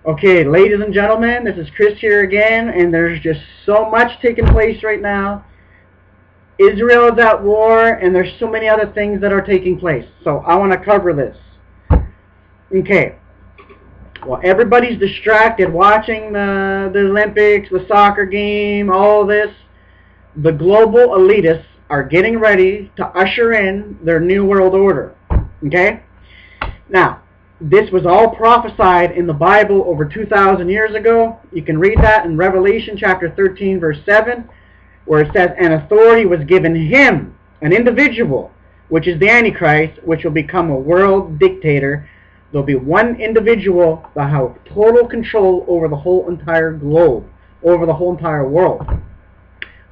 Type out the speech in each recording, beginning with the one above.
Okay, ladies and gentlemen, this is Chris here again, and there's just so much taking place right now. Israel is at war, and there's so many other things that are taking place. So I want to cover this. Okay. Well, everybody's distracted watching the Olympics, the soccer game, all this. The global elitists are getting ready to usher in their new world order. Okay? Now, this was all prophesied in the Bible over 2,000 years ago. You can read that in Revelation chapter 13, verse 7, where it says, "An authority was given him," an individual, which is the Antichrist, which will become a world dictator. There'll be one individual that will have total control over the whole entire globe, over the whole entire world.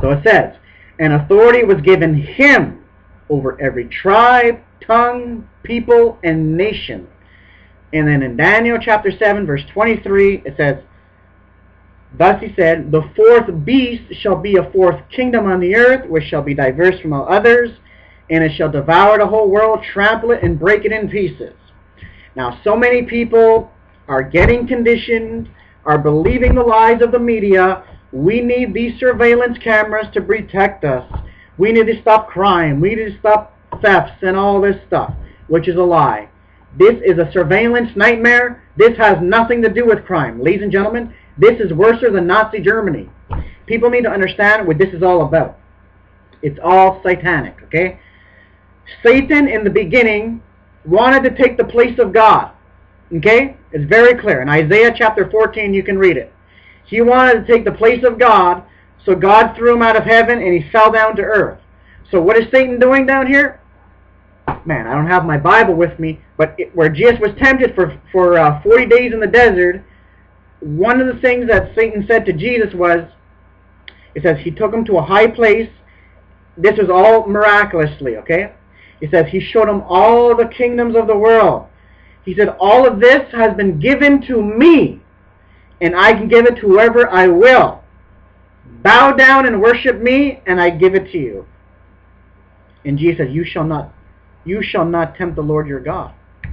So it says, "An authority was given him over every tribe, tongue, people, and nation." And then in Daniel chapter 7, verse 23, it says, "Thus he said, the fourth beast shall be a fourth kingdom on the earth, which shall be diverse from all others, and it shall devour the whole world, trample it, and break it in pieces." Now, so many people are getting conditioned, are believing the lies of the media. We need these surveillance cameras to protect us. We need to stop crime. We need to stop thefts and all this stuff, which is a lie. This is a surveillance nightmare. This has nothing to do with crime. Ladies and gentlemen, this is worse than Nazi Germany. People need to understand what this is all about. It's all satanic, okay? Satan in the beginning wanted to take the place of God, okay? It's very clear. In Isaiah chapter 14, you can read it. He wanted to take the place of God, so God threw him out of heaven and he fell down to earth. So what is Satan doing down here? Man, I don't have my Bible with me, but where Jesus was tempted for 40 days in the desert, one of the things that Satan said to Jesus was, it says he took him to a high place. This was all miraculously, okay? It says he showed him all the kingdoms of the world. He said, all of this has been given to me, and I can give it to whoever I will. Bow down and worship me, and I give it to you. And Jesus said, you shall not tempt the Lord your God.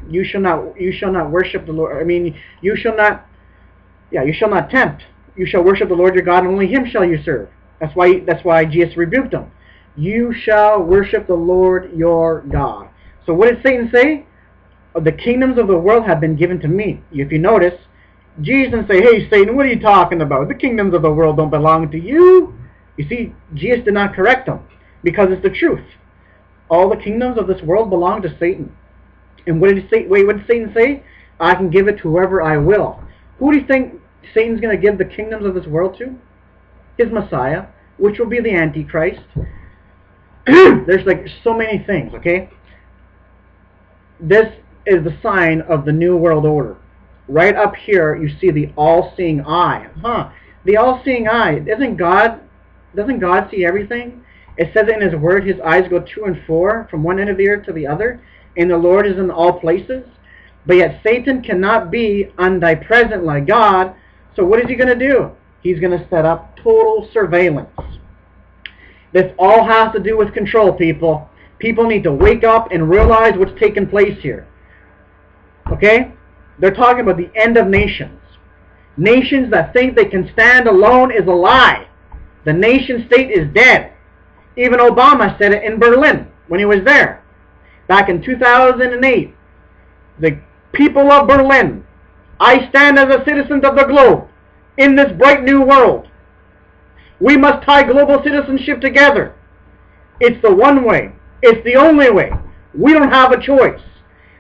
You shall not worship the Lord. I mean, you shall not tempt. You shall worship the Lord your God, and only him shall you serve. That's why Jesus rebuked them. You shall worship the Lord your God. So what did Satan say? The kingdoms of the world have been given to me. If you notice, Jesus didn't say, "Hey Satan, what are you talking about? The kingdoms of the world don't belong to you." You see, Jesus did not correct them, because it's the truth. All the kingdoms of this world belong to Satan. And what did Satan say? I can give it to whoever I will. Who do you think Satan's going to give the kingdoms of this world to? His Messiah, which will be the Antichrist. There's like so many things, okay? This is the sign of the New World Order. Right up here, you see the all-seeing eye. The all-seeing eye. Doesn't God see everything? It says in his word, his eyes go to and fro from one end of the earth to the other, and the Lord is in all places. But yet Satan cannot be omnipresent like God, so what is he going to do? He's going to set up total surveillance. This all has to do with control, people. People need to wake up and realize what's taking place here. Okay? They're talking about the end of nations. Nations that think they can stand alone is a lie. The nation state is dead. Even Obama said it in Berlin when he was there. Back in 2008, the people of Berlin, I stand as a citizen of the globe in this bright new world. We must tie global citizenship together. It's the one way. It's the only way. We don't have a choice.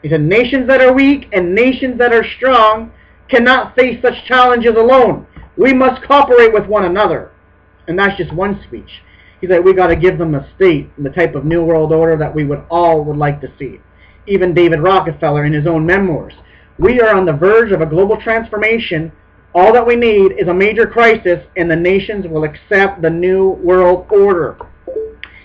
He said nations that are weak and nations that are strong cannot face such challenges alone. We must cooperate with one another. And that's just one speech. He said we got to give them a state and the type of new world order that we would like to see. Even David Rockefeller in his own memoirs. We are on the verge of a global transformation. All that we need is a major crisis, and the nations will accept the new world order.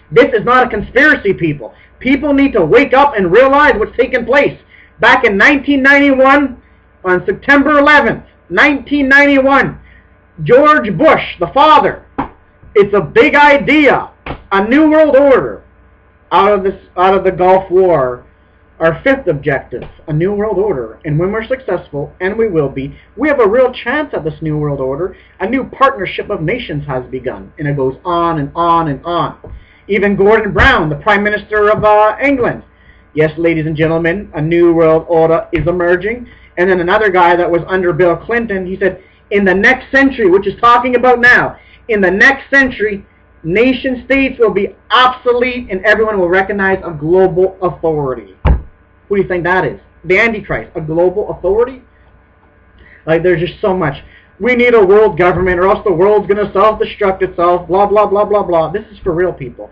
This is not a conspiracy, people. People need to wake up and realize what's taking place. Back in 1991, on September 11th, 1991, George Bush, the father, it's a big idea, a new world order out of the Gulf War, Our fifth objective, a new world order. And when we're successful, and we will be, we have a real chance at this new world order. A new partnership of nations has begun. And it goes on and on and on. Even Gordon Brown, the Prime Minister of England. Yes, ladies and gentlemen, a new world order is emerging. And then another guy that was under Bill Clinton, he said, in the next century, which is talking about now, in the next century, nation states will be obsolete and everyone will recognize a global authority. Who do you think that is? The Antichrist, a global authority? Like, there's just so much. We need a world government or else the world's going to self-destruct itself, blah, blah, blah, blah, blah. This is for real, people.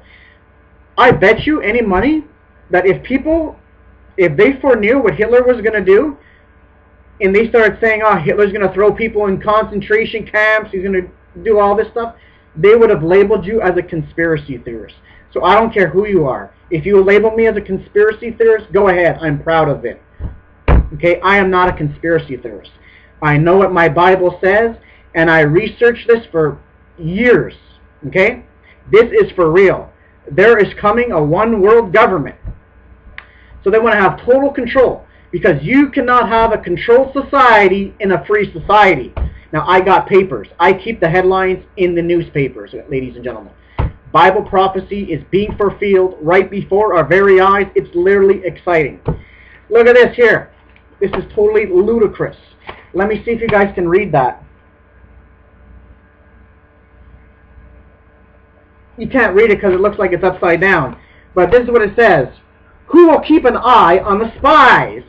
I bet you any money that if they foreknew what Hitler was going to do, and they started saying, oh, Hitler's going to throw people in concentration camps, he's going to do all this stuff, they would have labeled you as a conspiracy theorist. So I don't care who you are. If you label me as a conspiracy theorist, go ahead. I'm proud of it. Okay, I am not a conspiracy theorist. I know what my Bible says, and I researched this for years. Okay? This is for real. There is coming a one world government. So they want to have total control, because you cannot have a controlled society in a free society. Now, I got papers. I keep the headlines in the newspapers, ladies and gentlemen. Bible prophecy is being fulfilled right before our very eyes. It's literally exciting. Look at this here. This is totally ludicrous. Let me see if you guys can read that. You can't read it because it looks like it's upside down. But this is what it says. Who will keep an eye on the spies?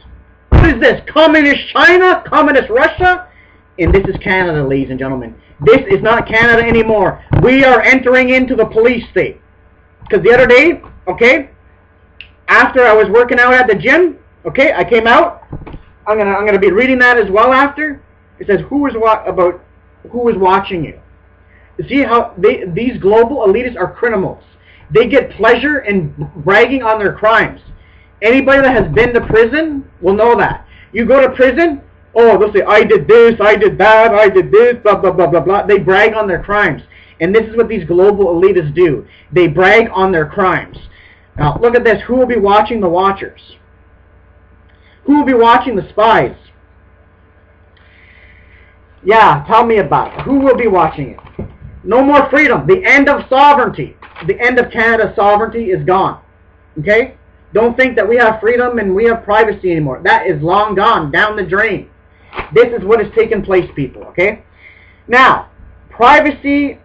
What is this? Communist China? Communist Russia? And this is Canada, ladies and gentlemen. This is not Canada anymore. We are entering into the police state. Because the other day, okay, after I was working out at the gym, okay, I came out. I'm gonna be reading that as well after. It says who is watching you. You see how these global elitists are criminals. They get pleasure in bragging on their crimes. Anybody that has been to prison will know that. You go to prison, oh, they'll say, I did this, I did that, I did this, blah, blah, blah, blah, blah. They brag on their crimes. And this is what these global elitists do. They brag on their crimes. Now, look at this. Who will be watching the watchers? Who will be watching the spies? Yeah, tell me about it. Who will be watching it? No more freedom. The end of sovereignty. The end of Canada's sovereignty is gone. Okay? Don't think that we have freedom and we have privacy anymore. That is long gone, down the drain. This is what has taken place, people, okay? Now, privacy,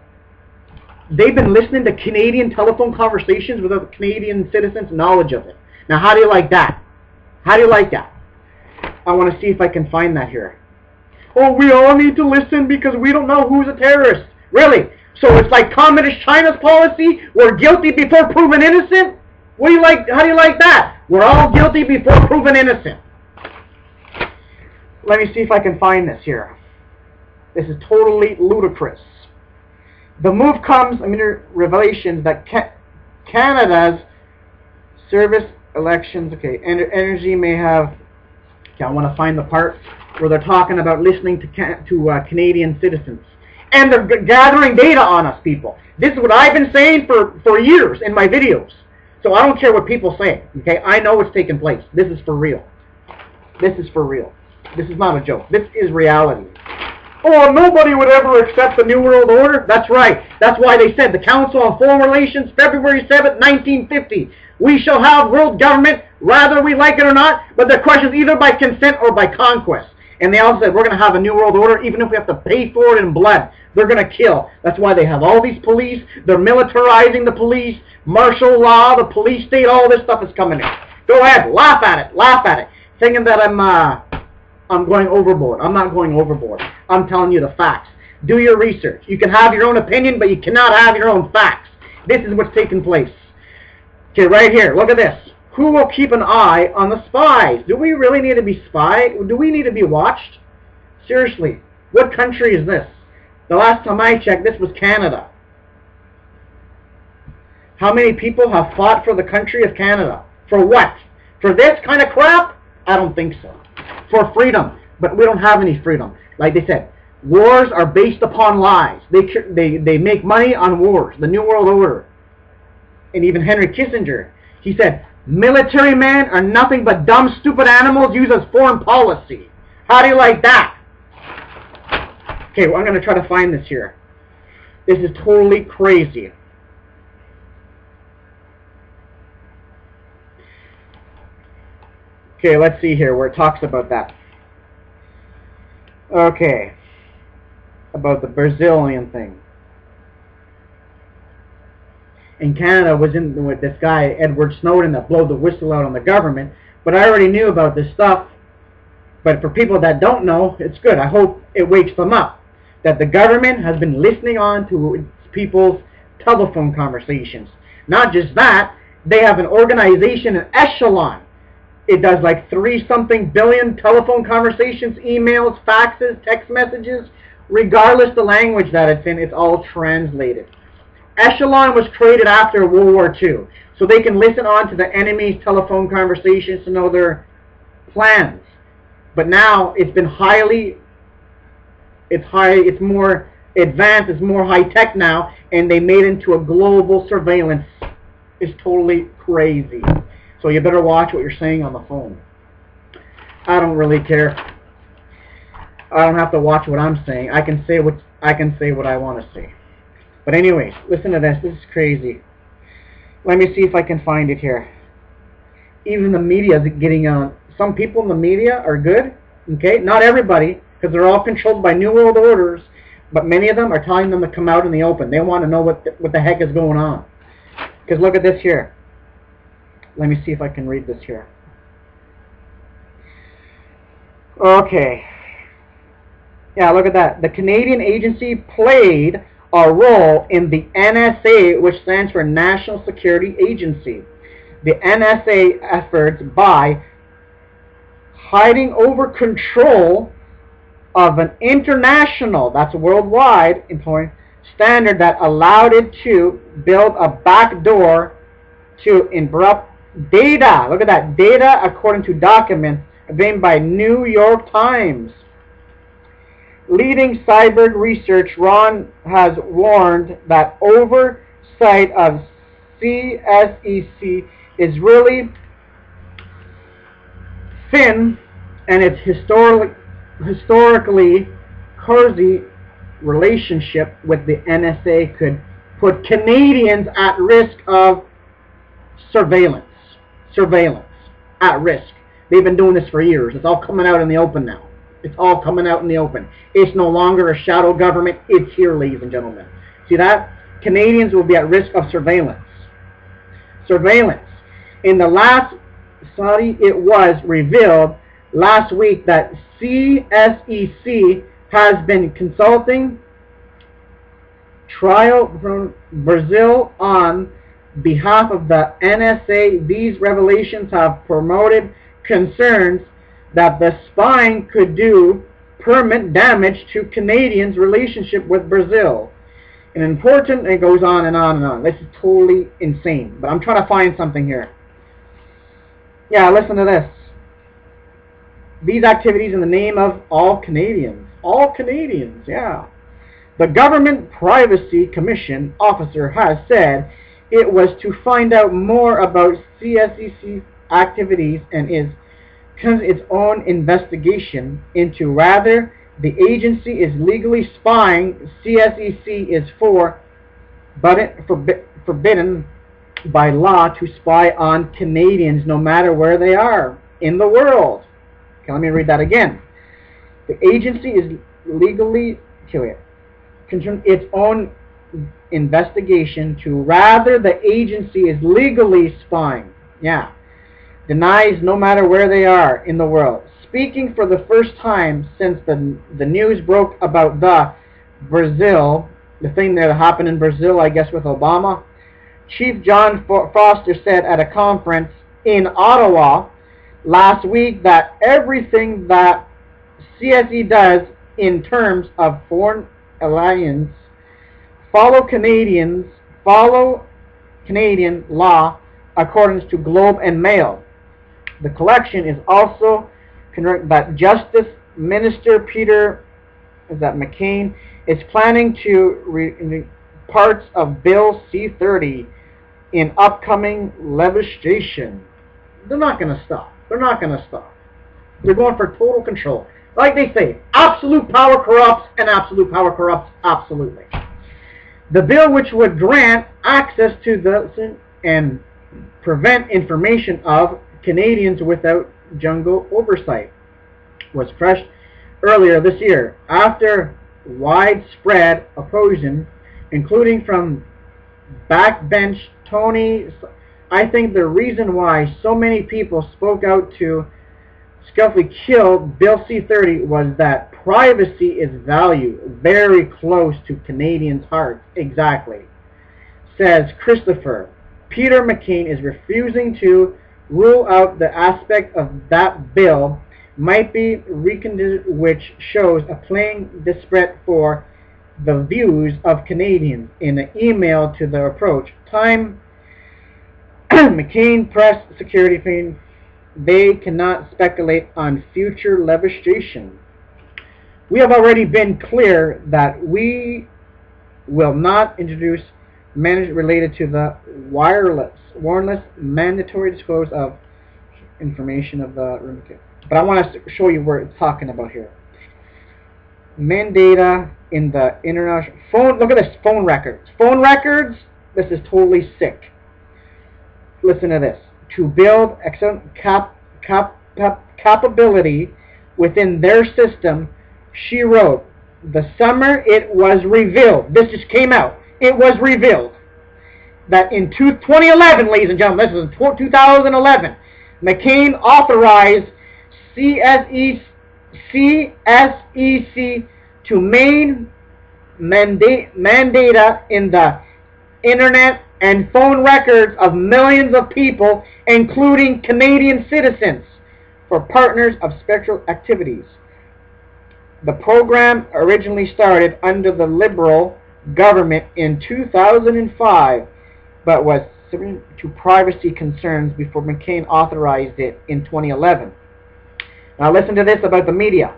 they've been listening to Canadian telephone conversations without the Canadian citizens' knowledge of it. Now, how do you like that? How do you like that? I want to see if I can find that here. Oh, we all need to listen because we don't know who's a terrorist. Really? So it's like Communist China's policy? We're guilty before proven innocent? What do you like? How do you like that? We're all guilty before proven innocent. Let me see if I can find this here. This is totally ludicrous. The move comes amid revelations that Canada's service elections, okay, energy may have. Okay, I want to find the part where they're talking about listening to Canadian citizens, and they're gathering data on us, people. This is what I've been saying for years in my videos. So I don't care what people say, okay? I know what's taking place. This is for real. This is for real. This is not a joke. This is reality. Oh, nobody would ever accept the New World Order? That's right. That's why they said the Council on Foreign Relations, February 7th, 1950. We shall have world government, whether we like it or not, but the question is either by consent or by conquest. And they also said, we're going to have a New World Order, even if we have to pay for it in blood. They're going to kill. That's why they have all these police. They're militarizing the police, martial law, the police state, all this stuff is coming in. Go ahead, laugh at it, thinking that I'm going overboard. I'm not going overboard. I'm telling you the facts. Do your research. You can have your own opinion, but you cannot have your own facts. This is what's taking place. Okay, right here, look at this. Who will keep an eye on the spies? Do we really need to be spied? Do we need to be watched? Seriously, what country is this? The last time I checked, this was Canada. How many people have fought for the country of Canada? For what? For this kind of crap? I don't think so. For freedom. But we don't have any freedom. Like they said, wars are based upon lies. They make money on wars. The New World Order. And even Henry Kissinger, he said, Military men are nothing but dumb, stupid animals used as foreign policy. How do you like that? Okay, well, I'm going to try to find this here. This is totally crazy. Okay, let's see here where it talks about that. Okay. About the Brazilian thing. In Canada was in with this guy, Edward Snowden, that blew the whistle out on the government. But I already knew about this stuff. But for people that don't know, it's good. I hope it wakes them up. That the government has been listening on to people's telephone conversations. Not just that, they have an organization, an echelon. It does like 3-something billion telephone conversations, emails, faxes, text messages. Regardless the language that it's in, it's all translated. Echelon was created after World War II, so they can listen on to the enemy's telephone conversations to know their plans. But now it's been it's more advanced, it's more high-tech now, and they made it into a global surveillance. It's totally crazy. So you better watch what you're saying on the phone. I don't really care. I don't have to watch what I'm saying. I can say what I want to say. But anyways, listen to this. This is crazy. Let me see if I can find it here. Even the media is getting on. Some people in the media are good. Okay, not everybody, because they're all controlled by New World Orders. But many of them are telling them to come out in the open. They want to know what the heck is going on. Because look at this here. Let me see if I can read this here. Okay. Yeah, look at that. The Canadian agency played a role in the NSA, which stands for National Security Agency. The NSA efforts by hiding over control of an international, that's worldwide, employee standard that allowed it to build a backdoor to interrupt data. Look at that. Data according to documents obtained by New York Times. Leading cyber research, Ron has warned that oversight of CSEC is really thin, and its historically cozy relationship with the NSA could put Canadians at risk of surveillance at risk. They've been doing this for years. It's all coming out in the open now. It's all coming out in the open. It's no longer a shadow government. It's here, ladies and gentlemen. See that? Canadians will be at risk of surveillance. In the last study, it was revealed last week that CSEC has been consulting trial from Brazil on behalf of the NSA. These revelations have promoted concerns that the spying could do permanent damage to Canadians' relationship with Brazil. And important, it goes on and on and on. This is totally insane. But I'm trying to find something here. Yeah, listen to this. These activities in the name of all Canadians. All Canadians, yeah. The Government Privacy Commission officer has said it was to find out more about CSEC's activities and is its own investigation into rather the agency is legally spying. CSEC is forbidden by law to spy on Canadians no matter where they are in the world. Okay, let me read that again. The agency is legally its own investigation to rather the agency is legally spying. Yeah. Denies no matter where they are in the world. Speaking for the first time since the news broke about the thing that happened in Brazil, I guess with Obama, Chief John Foster said at a conference in Ottawa last week that everything that CSE does in terms of foreign alliance follow Canadian law according to Globe and Mail. The collection is also that Justice Minister Peter McCain is planning to parts of Bill C-30 in upcoming legislation. They're not going to stop. They're not going to stop. They're going for total control. Like they say, absolute power corrupts, and absolute power corrupts absolutely. The bill, which would grant access to the and prevent information of Canadians without jungle oversight, was fresh earlier this year after widespread opposition, including from backbench Tony. I think the reason why so many people spoke out to skillfully kill Bill C-30 was that privacy is value very close to Canadians' hearts. Exactly. Says Christopher. Peter McCain is refusing to rule out the aspect of that bill might be reconsidered, which shows a plain disparate for the views of Canadians. In an email to the approach time, McCain press security team, they cannot speculate on future legislation. We have already been clear that we will not introduce management related to the wireless mandatory disclosure of information of the. But I want to show you where it's talking about here. Men data in the international phone. Look at this, phone records. Phone records. This is totally sick. Listen to this. To build excellent capability within their system, she wrote, the summer it was revealed. This just came out. It was revealed that in 2011, ladies and gentlemen, this is 2011, McCain authorized CSEC to mandate in the internet and phone records of millions of people, including Canadian citizens, for partners of special activities. The program originally started under the Liberal government in 2005, but was subject to privacy concerns before McCain authorized it in 2011. Now listen to this about the media.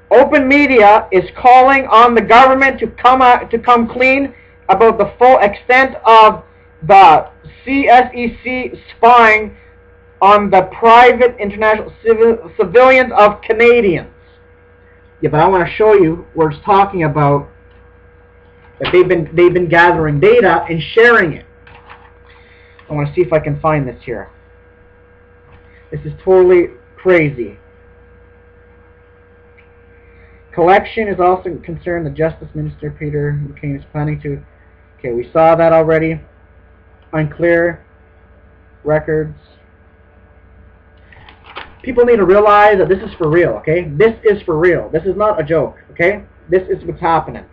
Open media is calling on the government to come clean about the full extent of the CSEC spying on the private international civilians of Canadians. Yeah, but I want to show you where it's talking about that they've been gathering data and sharing it. I want to see if I can find this here. This is totally crazy. Collection is also concerned. The Justice Minister Peter McCain is planning to. Okay, we saw that already. Unclear records. People need to realize that this is for real, okay? This is for real. This is not a joke, okay? This is what's happening.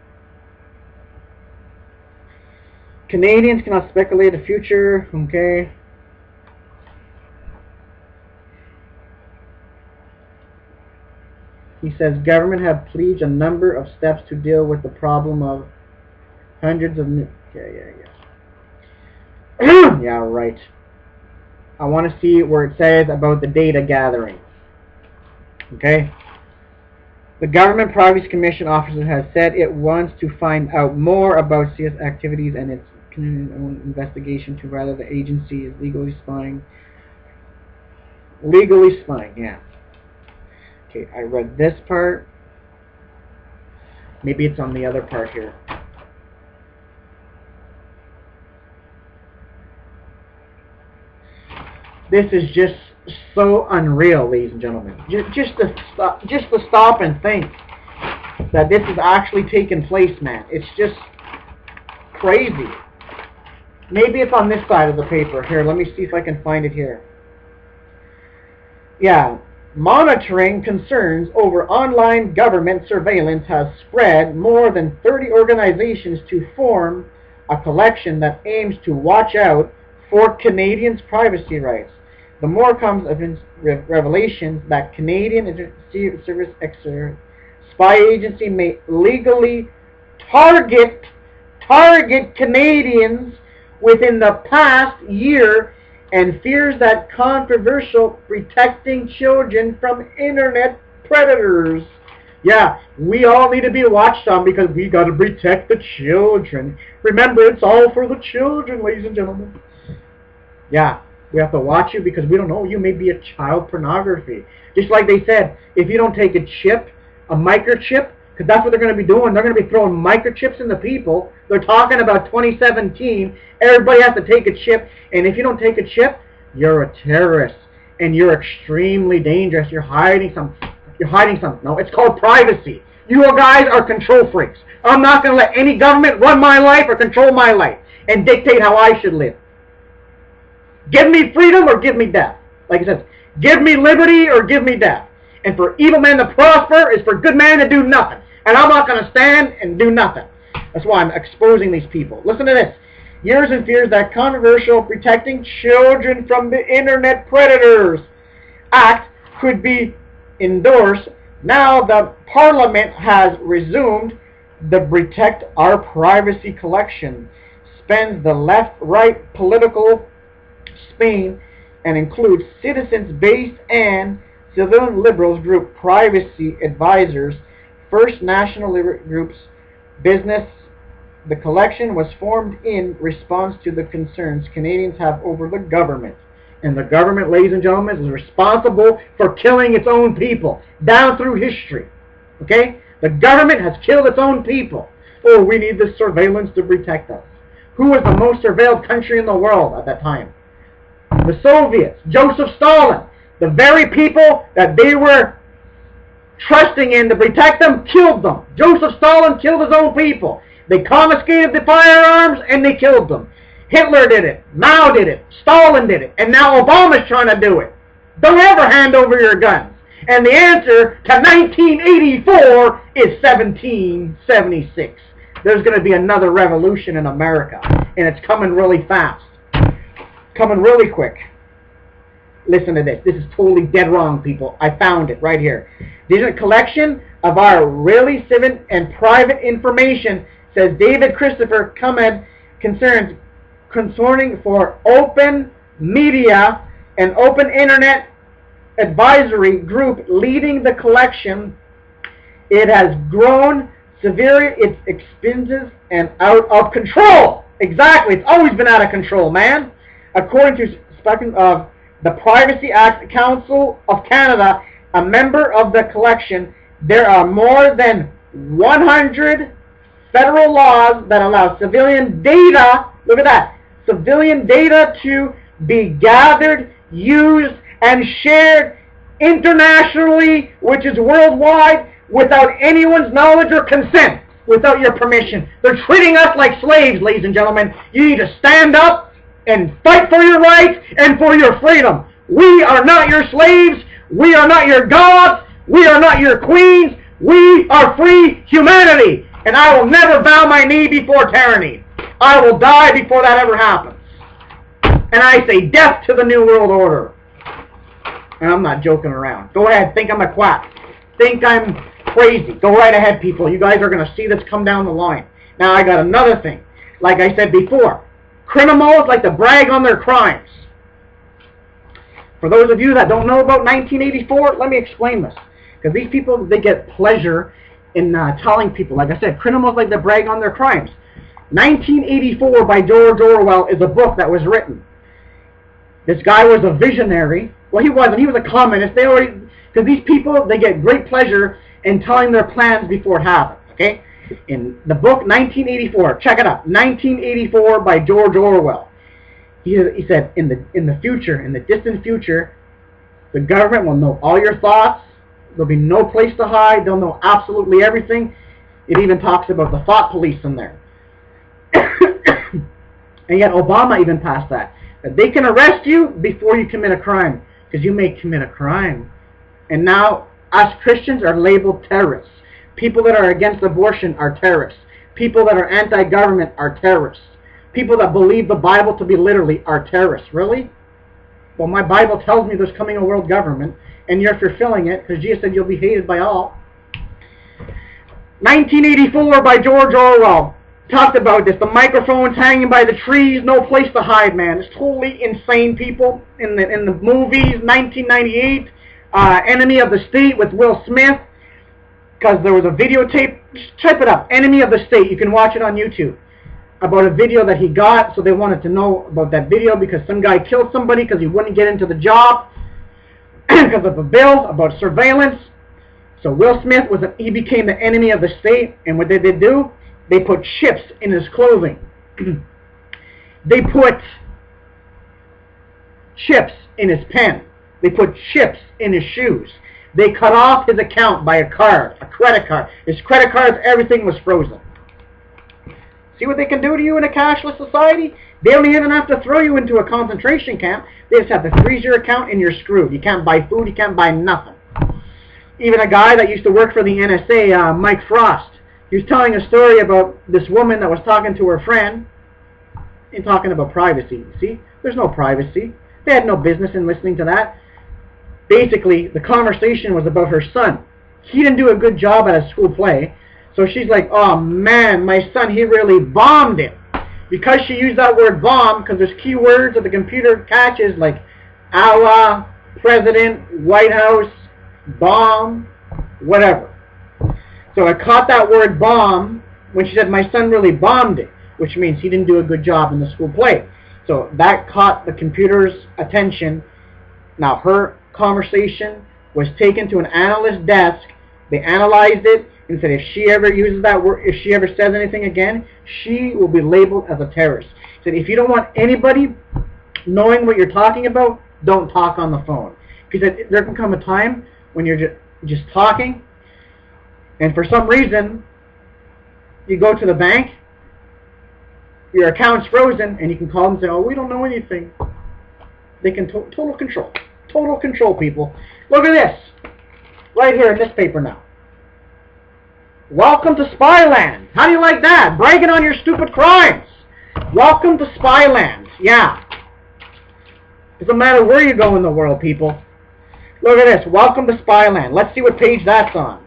Canadians cannot speculate the future, okay? He says government have pledged a number of steps to deal with the problem of hundreds of yeah, right. I want to see where it says about the data gathering. Okay? The Government Privacy Commission officer has said it wants to find out more about CS activities and its own investigation to rather the agency is legally spying. Legally spying, yeah. Okay, I read this part. Maybe it's on the other part here. This is just so unreal, ladies and gentlemen. Just to stop and think that this is actually taking place, man. It's just crazy. Maybe it's on this side of the paper. Here, let me see if I can find it here. Yeah. Monitoring concerns over online government surveillance has spread more than 30 organizations to form a collection that aims to watch out for Canadians' privacy rights. The more comes of revelations that Canadian Service spy agency may legally target Canadians within the past year, and fears that controversial protecting children from internet predators. Yeah, we all need to be watched on because we got to protect the children. Remember, it's all for the children, ladies and gentlemen. Yeah, We have to watch you because we don't know. You may be a child pornography. Just like they said, if you don't take a chip, a microchip, because that's what they're going to be doing. They're going to be throwing microchips into people. They're talking about 2017. Everybody has to take a chip. And if you don't take a chip, you're a terrorist. And you're extremely dangerous. You're hiding something. You're hiding something. No, it's called privacy. You guys are control freaks. I'm not going to let any government run my life or control my life and dictate how I should live. Give me freedom or give me death. Like it says, give me liberty or give me death. And for evil men to prosper is for good men to do nothing. And I'm not going to stand and do nothing. That's why I'm exposing these people. Listen to this. Years and fears that controversial Protecting Children from the Internet Predators Act could be endorsed. Now the Parliament has resumed the Protect Our Privacy collection. Spends the left-right political Spain and includes citizens-based and civilian liberals group privacy advisors, First National groups, business. The collection was formed in response to the concerns Canadians have over the government. And the government, ladies and gentlemen, is responsible for killing its own people down through history. Okay? The government has killed its own people. Oh, we need this surveillance to protect us. Who was the most surveilled country in the world at that time? The Soviets, Joseph Stalin. The very people that they were trusting in to protect them killed them. Joseph Stalin killed his own people. They confiscated the firearms and they killed them. Hitler did it. Mao did it. Stalin did it. And now Obama's trying to do it. Don't ever hand over your guns. And the answer to 1984 is 1776. There's going to be another revolution in America. And it's coming really fast. Coming really quick. Listen to this. This is totally dead wrong, people. I found it right here. This is a collection of our really civil and private information, says David Christopher Cummad, concerning for open media and open internet advisory group leading the collection. It has grown severely, its expenses, and out of control. Exactly. It's always been out of control, man. According to the Privacy Act Council of Canada, a member of the collection, there are more than 100 federal laws that allow civilian data, look at that, civilian data to be gathered, used, and shared internationally, which is worldwide, without anyone's knowledge or consent, without your permission. They're treating us like slaves, ladies and gentlemen. You need to stand up and fight for your rights and for your freedom. We are not your slaves. We are not your gods. We are not your queens. We are free humanity. And I will never bow my knee before tyranny. I will die before that ever happens. And I say death to the New World Order. And I'm not joking around. Go ahead. Think I'm a quack. Think I'm crazy. Go right ahead, people. You guys are going to see this come down the line. Now, I got another thing. Like I said before, criminals like to brag on their crimes. For those of you that don't know about 1984, let me explain this. Because these people, they get pleasure in telling people. Like I said, criminals like to brag on their crimes. 1984 by George Orwell is a book that was written. This guy was a visionary. Well, he wasn't. He was a communist. Because these people, they get great pleasure in telling their plans before it happens. Okay? In the book 1984, check it out. 1984 by George Orwell. He said, in the future, in the distant future, the government will know all your thoughts. There'll be no place to hide. They'll know absolutely everything. It even talks about the thought police in there. And yet Obama even passed that they can arrest you before you commit a crime, because you may commit a crime. And now us Christians are labeled terrorists. People that are against abortion are terrorists. People that are anti-government are terrorists. People that believe the Bible to be literally are terrorists. Really? Well, my Bible tells me there's coming a world government, and you're fulfilling it, because Jesus said you'll be hated by all. 1984 by George Orwell talked about this. The microphones hanging by the trees, no place to hide, man. It's totally insane, people. In the movies, 1998, Enemy of the State with Will Smith, because there was a videotape. Just type it up, Enemy of the State. You can watch it on YouTube. about a video that he got, so they wanted to know about that video because some guy killed somebody because he wouldn't get into the job because of a bill about surveillance. So Will Smith he became the enemy of the state, and what they did do, they put chips in his clothing. They put chips in his pen. They put chips in his shoes. They cut off his account by a credit card. His credit cards, everything was frozen. See what they can do to you in a cashless society? They don't even have to throw you into a concentration camp. They just have to freeze your account and you're screwed. You can't buy food. You can't buy nothing. Even a guy that used to work for the NSA, Mike Frost, he was telling a story about this woman that was talking to her friend and talking about privacy. See? There's no privacy. They had no business in listening to that. Basically, the conversation was about her son. He didn't do a good job at a school play. So she's like, oh man, my son, he really bombed it. Because she used that word bomb, because there's keywords that the computer catches like Allah, President, White House, bomb, whatever. So it caught that word bomb when she said, my son really bombed it, which means he didn't do a good job in the school play. So that caught the computer's attention. Now her conversation was taken to an analyst's desk. They analyzed it and said if she ever uses that word, if she ever says anything again, she will be labeled as a terrorist. Said if you don't want anybody knowing what you're talking about, don't talk on the phone. Because there can come a time when you're just talking, and for some reason you go to the bank, your account's frozen, and you can call them and say, oh, we don't know anything. They can total control. Total control, people. Look at this. Right here in this paper now. Welcome to Spyland. How do you like that? Bragging on your stupid crimes. Welcome to Spyland. Yeah. Doesn't matter where you go in the world, people. Look at this. Welcome to Spyland. Let's see what page that's on.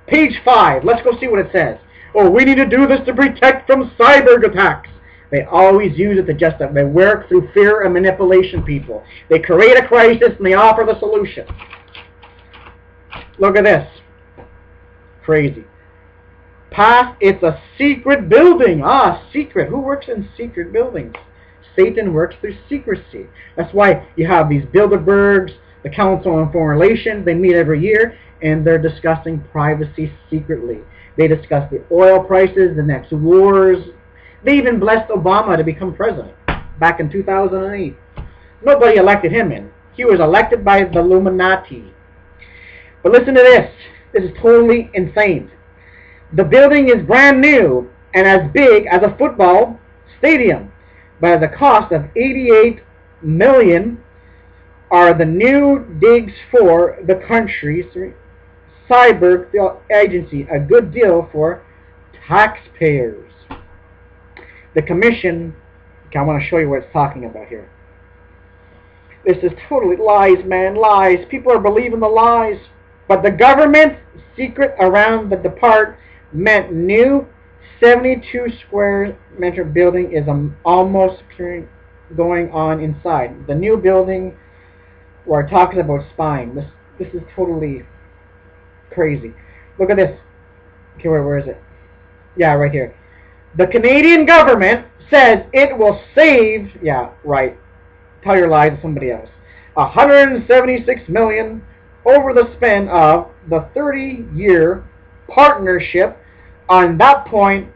Page 5. Let's go see what it says. Oh, we need to do this to protect from cyber attacks. They always use it to justify. They work through fear and manipulation, people. They create a crisis and they offer the solution. Look at this. Crazy. It's a secret building. Ah, secret. Who works in secret buildings? Satan works through secrecy. That's why you have these Bilderbergs, the Council on Foreign Relations. They meet every year and they're discussing privacy secretly. They discuss the oil prices, the next wars. They even blessed Obama to become president back in 2008. Nobody elected him in. He was elected by the Illuminati. But listen to this. This is totally insane. The building is brand new and as big as a football stadium, but at the cost of $88 million are the new digs for the country's cyber agency. A good deal for taxpayers. The commission, okay, I want to show you what it's talking about here. This is totally lies, man, lies. People are believing the lies. But the government secret around the department new 72 square meter building is almost going on inside. The new building we're talking about spying. This is totally crazy. Look at this. Okay, where is it? Yeah, right here. The Canadian government says it will save, yeah, right, tell your lies to somebody else, $176 million over the span of the 30-year partnership. On that point,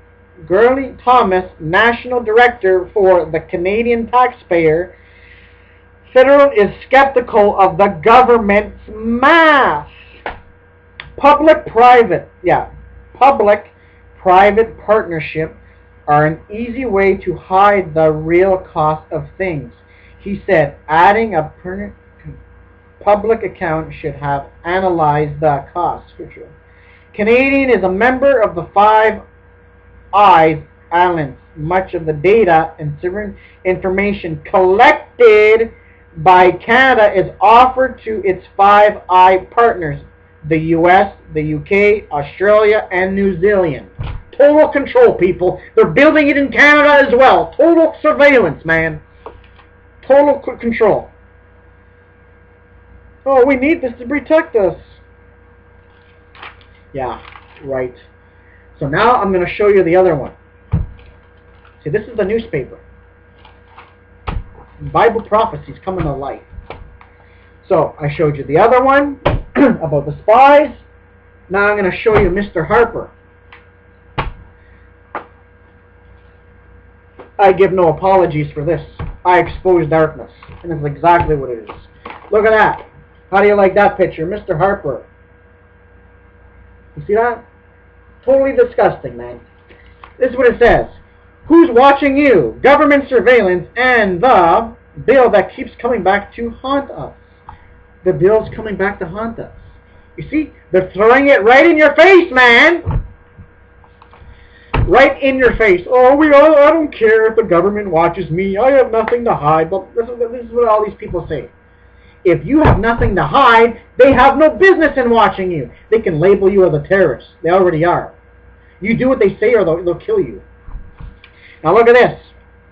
Gurley Thomas, National Director for the Canadian Taxpayer Federal, is skeptical of the government's math. Public-private partnership are an easy way to hide the real cost of things. He said, adding a public account should have analyzed the cost. Canadian is a member of the Five Eyes Islands. Much of the data and information collected by Canada is offered to its Five Eye partners, the US, the UK, Australia, and New Zealand. Total control, people. They're building it in Canada as well. Total surveillance, man. Total control. Oh, we need this to protect us. Yeah, right. So now I'm going to show you the other one. See, this is the newspaper. Bible prophecies coming to light. So, I showed you the other one about the spies. Now I'm going to show you Mr. Harper. I give no apologies for this. I expose darkness. And it's exactly what it is. Look at that. How do you like that picture? Mr. Harper. You see that? Totally disgusting, man. This is what it says. Who's watching you? Government surveillance and the bill that keeps coming back to haunt us. The bill's coming back to haunt us. You see? They're throwing it right in your face, man. Right in your face. Oh, I don't care if the government watches me. I have nothing to hide. But this is what all these people say. If you have nothing to hide, they have no business in watching you. They can label you as a terrorist. They already are. You do what they say or they'll kill you. Now look at this.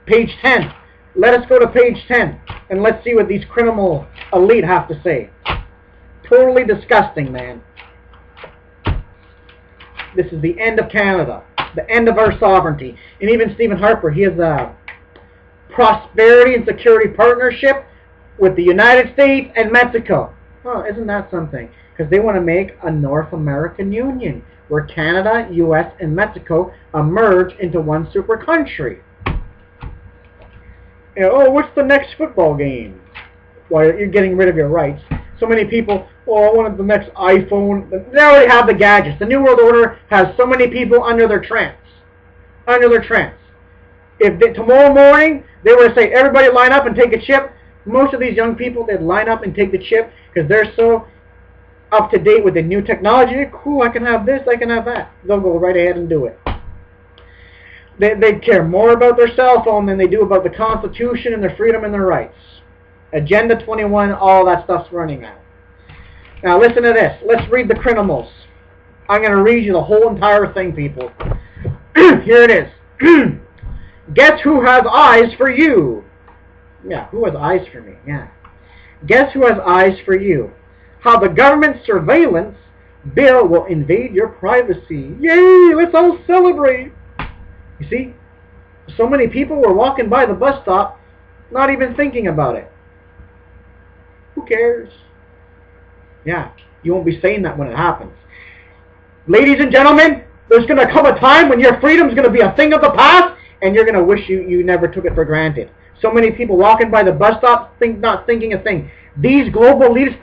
Page 10. Let us go to page 10 and let's see what these criminal elite have to say. Totally disgusting, man. This is the end of Canada. The end of our sovereignty. And even Stephen Harper, he has a prosperity and security partnership with the United States and Mexico. Oh, isn't that something? Because they want to make a North American Union where Canada, U.S., and Mexico merge into one super country. You know, oh, what's the next football game? Well, you're getting rid of your rights. So many people, oh, I wanted the next iPhone. They already have the gadgets. The New World Order has so many people under their trance. Under their trance. If tomorrow morning they were to say, everybody line up and take a chip, most of these young people, they'd line up and take the chip because they're so up to date with the new technology. Cool, I can have this, I can have that. They'll go right ahead and do it. They care more about their cell phone than they do about the Constitution and their freedom and their rights. Agenda 21, all that stuff's running out. Now listen to this. Let's read the criminals. I'm going to read you the whole entire thing, people. Here it is. Guess who has eyes for you? Yeah, who has eyes for me? Yeah. Guess who has eyes for you? How the government surveillance bill will invade your privacy. Yay, let's all celebrate. You see, so many people were walking by the bus stop not even thinking about it. Who cares? Yeah, you won't be saying that when it happens. Ladies and gentlemen, there's going to come a time when your freedom's going to be a thing of the past and you're going to wish you never took it for granted. So many people walking by the bus stop not thinking a thing. These global leaders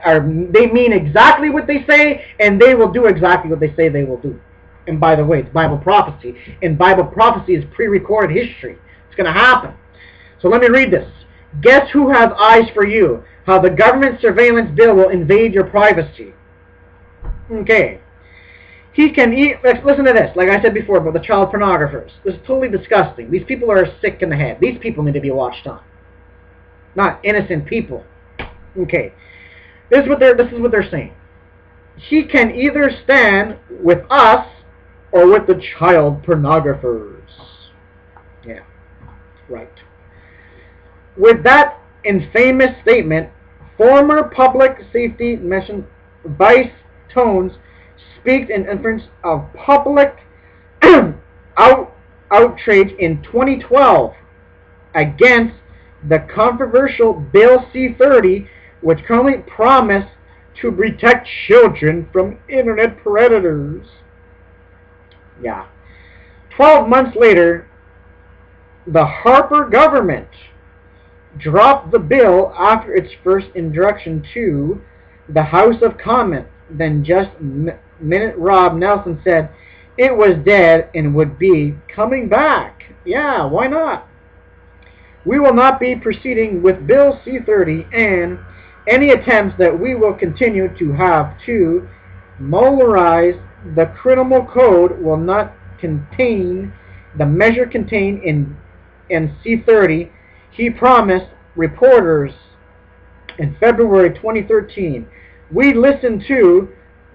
they mean exactly what they say, and they will do exactly what they say they will do. And by the way, it's Bible prophecy. And Bible prophecy is pre-recorded history. It's going to happen. So let me read this. Guess who has eyes for you? How the government surveillance bill will invade your privacy. Okay. He can eat. Listen to this. Like I said before about the child pornographers. This is totally disgusting. These people are sick in the head. These people need to be watched on. Not innocent people. Okay. This is what they're saying. He can either stand with us or with the child pornographers. Yeah. Right. With that infamous statement, former public safety mission Vice Tones speaks in inference of public outrage in 2012 against the controversial Bill C-30, which currently promised to protect children from internet predators. Yeah. 12 months later, the Harper government dropped the bill after its first introduction to the House of Commons. Then just minute Rob Nelson said it was dead and would be coming back. Yeah, why not? We will not be proceeding with Bill C-30 and any attempts that we will continue to have to molarize the criminal code will not contain the measure contained in C-30, he promised reporters in February 2013. We listened to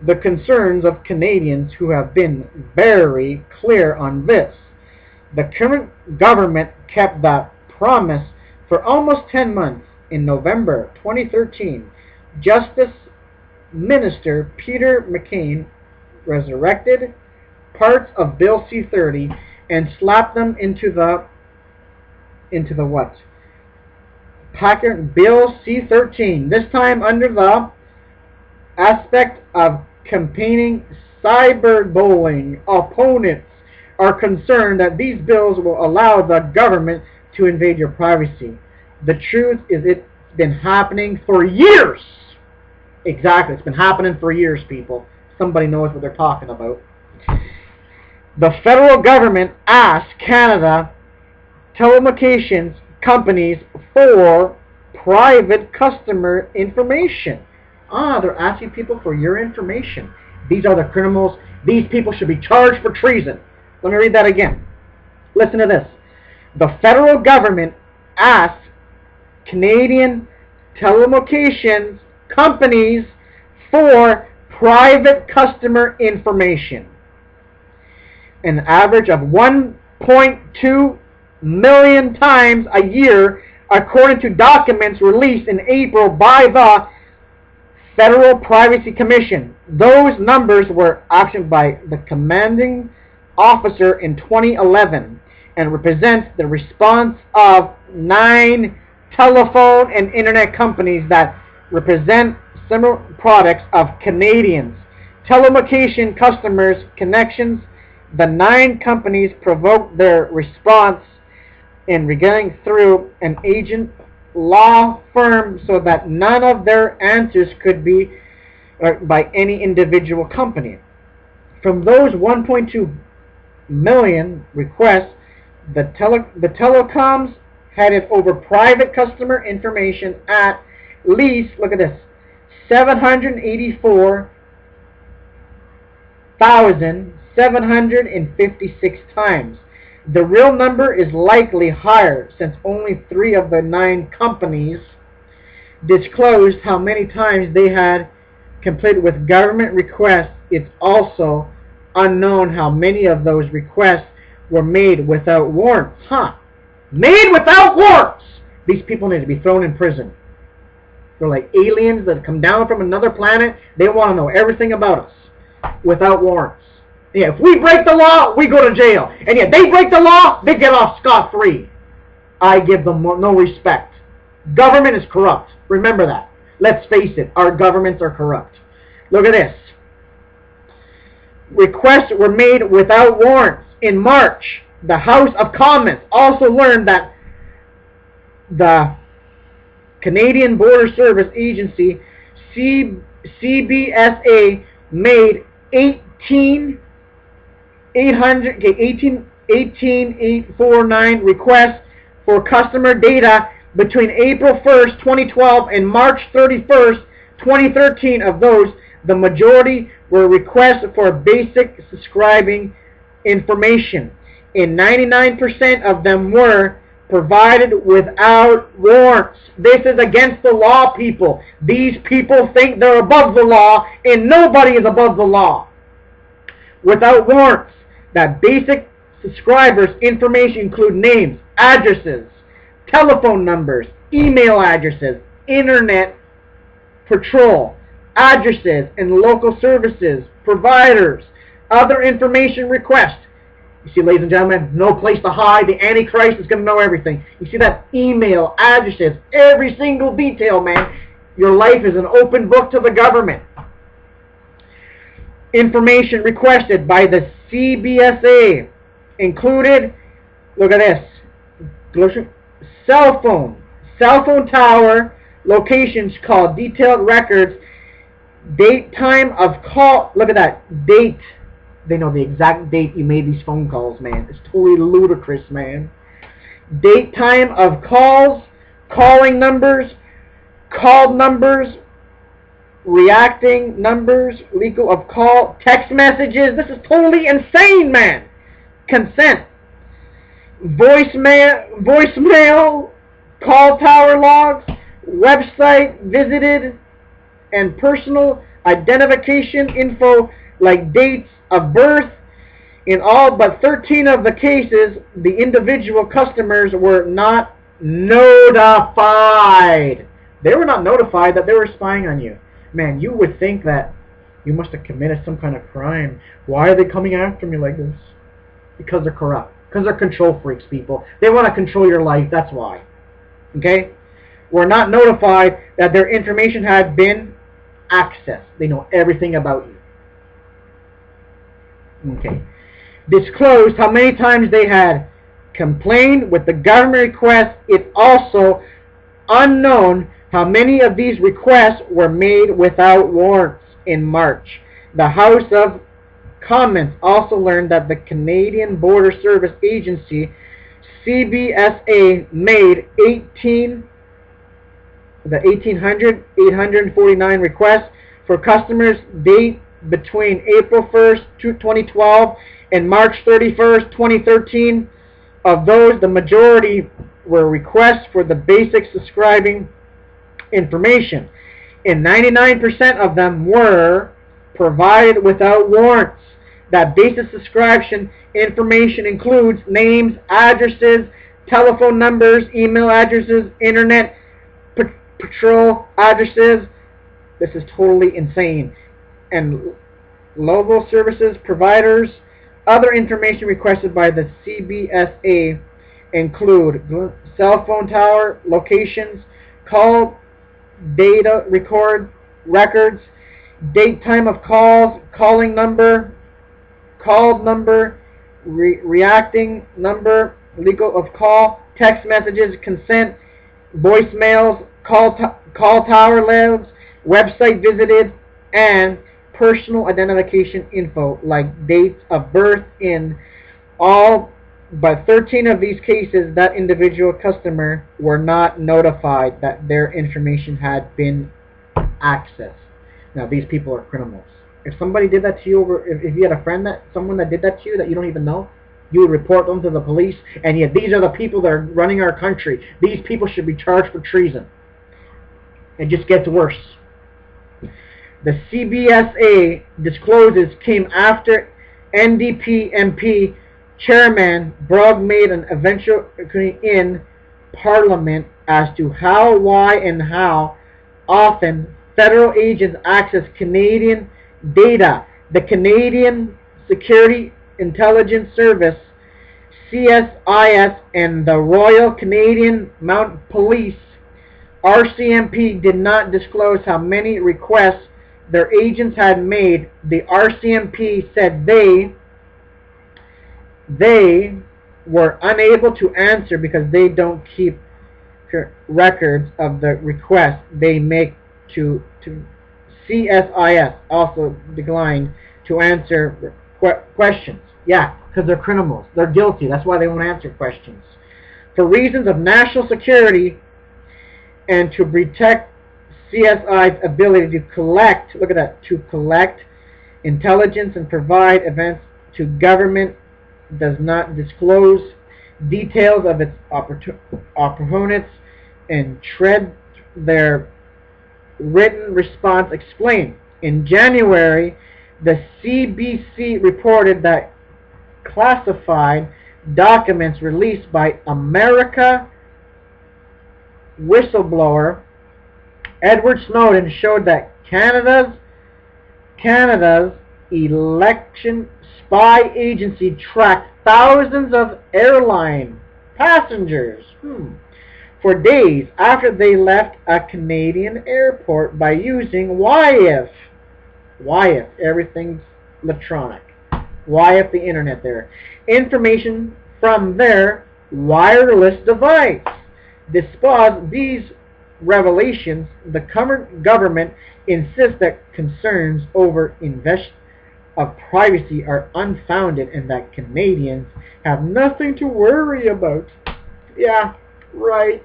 the concerns of Canadians who have been very clear on this. The current government kept that promise for almost 10 months. In November 2013, Justice Minister Peter McCann resurrected parts of Bill C-30 and slapped them into the into the what? Packet Bill C-13, this time under the aspect of campaigning cyberbullying. Opponents are concerned that these bills will allow the government to invade your privacy. The truth is it's been happening for years. Exactly, it's been happening for years, people. Somebody knows what they're talking about. The federal government asked Canada telecommunications companies for private customer information. They're asking people for your information. These are the criminals. These people should be charged for treason. Let me read that again. Listen to this. The federal government asked Canadian telecommunications companies for private customer information. An average of 1.2 million times a year, according to documents released in April by the Federal Privacy Commission. Those numbers were actioned by the commanding officer in 2011 and represents the response of 9 telephone and internet companies that represent similar products of Canadians. Telecommunication customers' connections. The 9 companies provoked their response in regarding through an agent law firm so that none of their answers could be by any individual company. From those 1.2 million requests, the telecoms headed over private customer information at least, look at this, 784,756 times. The real number is likely higher since only 3 of the 9 companies disclosed how many times they had completed with government requests. It's also unknown how many of those requests were made without warrants. Made without warrants! These people need to be thrown in prison. They're like aliens that come down from another planet. They want to know everything about us without warrants. Yeah, if we break the law, we go to jail. And yet they break the law, they get off scot-free. I give them no respect. Government is corrupt. Remember that. Let's face it, our governments are corrupt. Look at this. Requests were made without warrants. In March, the House of Commons also learned that the Canadian Border Service Agency, CBSA, made 18,849 requests for customer data between April 1st, 2012 and March 31st, 2013. Of those, the majority were requests for basic subscribing information, and 99% of them were provided without warrants. This is against the law, people. These people think they're above the law, and nobody is above the law. Without warrants, that basic subscribers' information include names, addresses, telephone numbers, email addresses, internet patrol, addresses, and local services, providers, other information requests. You see, ladies and gentlemen, no place to hide. The Antichrist is going to know everything. You see that? Email, addresses, every single detail, man. Your life is an open book to the government. Information requested by the CBSA included, look at this, cell phone tower locations called detailed records, date, time of call, look at that, date. They know the exact date you made these phone calls, man. It's totally ludicrous, man. Date, time of calls, calling numbers, called numbers, reacting numbers, legal of call, text messages. This is totally insane, man. Consent. Voicemail, call tower logs, website visited, and personal identification info like dates of birth. In all but 13 of the cases, the individual customers were not notified. They were not notified that they were spying on you. Man, you would think that you must have committed some kind of crime. Why are they coming after me like this? Because they're corrupt. Because they're control freaks, people. They want to control your life, that's why. Okay? Were not notified that their information had been accessed. They know everything about you. Okay. Disclosed how many times they had complained with the government request. It's also unknown how many of these requests were made without warrants. In March, the House of Commons also learned that the Canadian Border Service Agency, CBSA, made 849 requests for customers date between April 1st, 2012 and March 31st, 2013. Of those, the majority were requests for the basic subscribing information, and 99% of them were provided without warrants. That basic subscription information includes names, addresses, telephone numbers, email addresses, internet patrol addresses. This is totally insane. And local services providers. Other information requested by the CBSA include cell phone tower locations, call data records, date time of calls, calling number, called number, reacting number, legal of call, text messages, consent, voicemails, call tower lives, website visited, and personal identification info like dates of birth. In all but 13 of these cases, that individual customer were not notified that their information had been accessed. Now, these people are criminals. If somebody did that to you, if you had a friend someone that did that to you that you don't even know, you would report them to the police, and yet these are the people that are running our country. These people should be charged for treason. It just gets worse. The CBSA discloses came after NDP MP Chairman Bragg made an eventual in Parliament as to how, why, and how often federal agents access Canadian data. The Canadian Security Intelligence Service, CSIS, and the Royal Canadian Mounted Police, RCMP, did not disclose how many requests their agents had made. The RCMP said they were unable to answer because they don't keep records of the requests they make to CSIS. Also declined to answer questions. Yeah, because they're criminals. They're guilty. That's why they won't answer questions. For reasons of national security and to protect CSI's ability to collect, look at that, to collect intelligence and provide events to government, does not disclose details of its opponents and tread their written response explained. In January, the CBC reported that classified documents released by America whistleblower Edward Snowden showed that Canada's election spy agency tracked thousands of airline passengers for days after they left a Canadian airport by using YF. Everything's electronic. YF, the internet there. Information from their wireless device. Despite these revelations, the current government insists that concerns over invasion of privacy are unfounded and that Canadians have nothing to worry about. Yeah, right.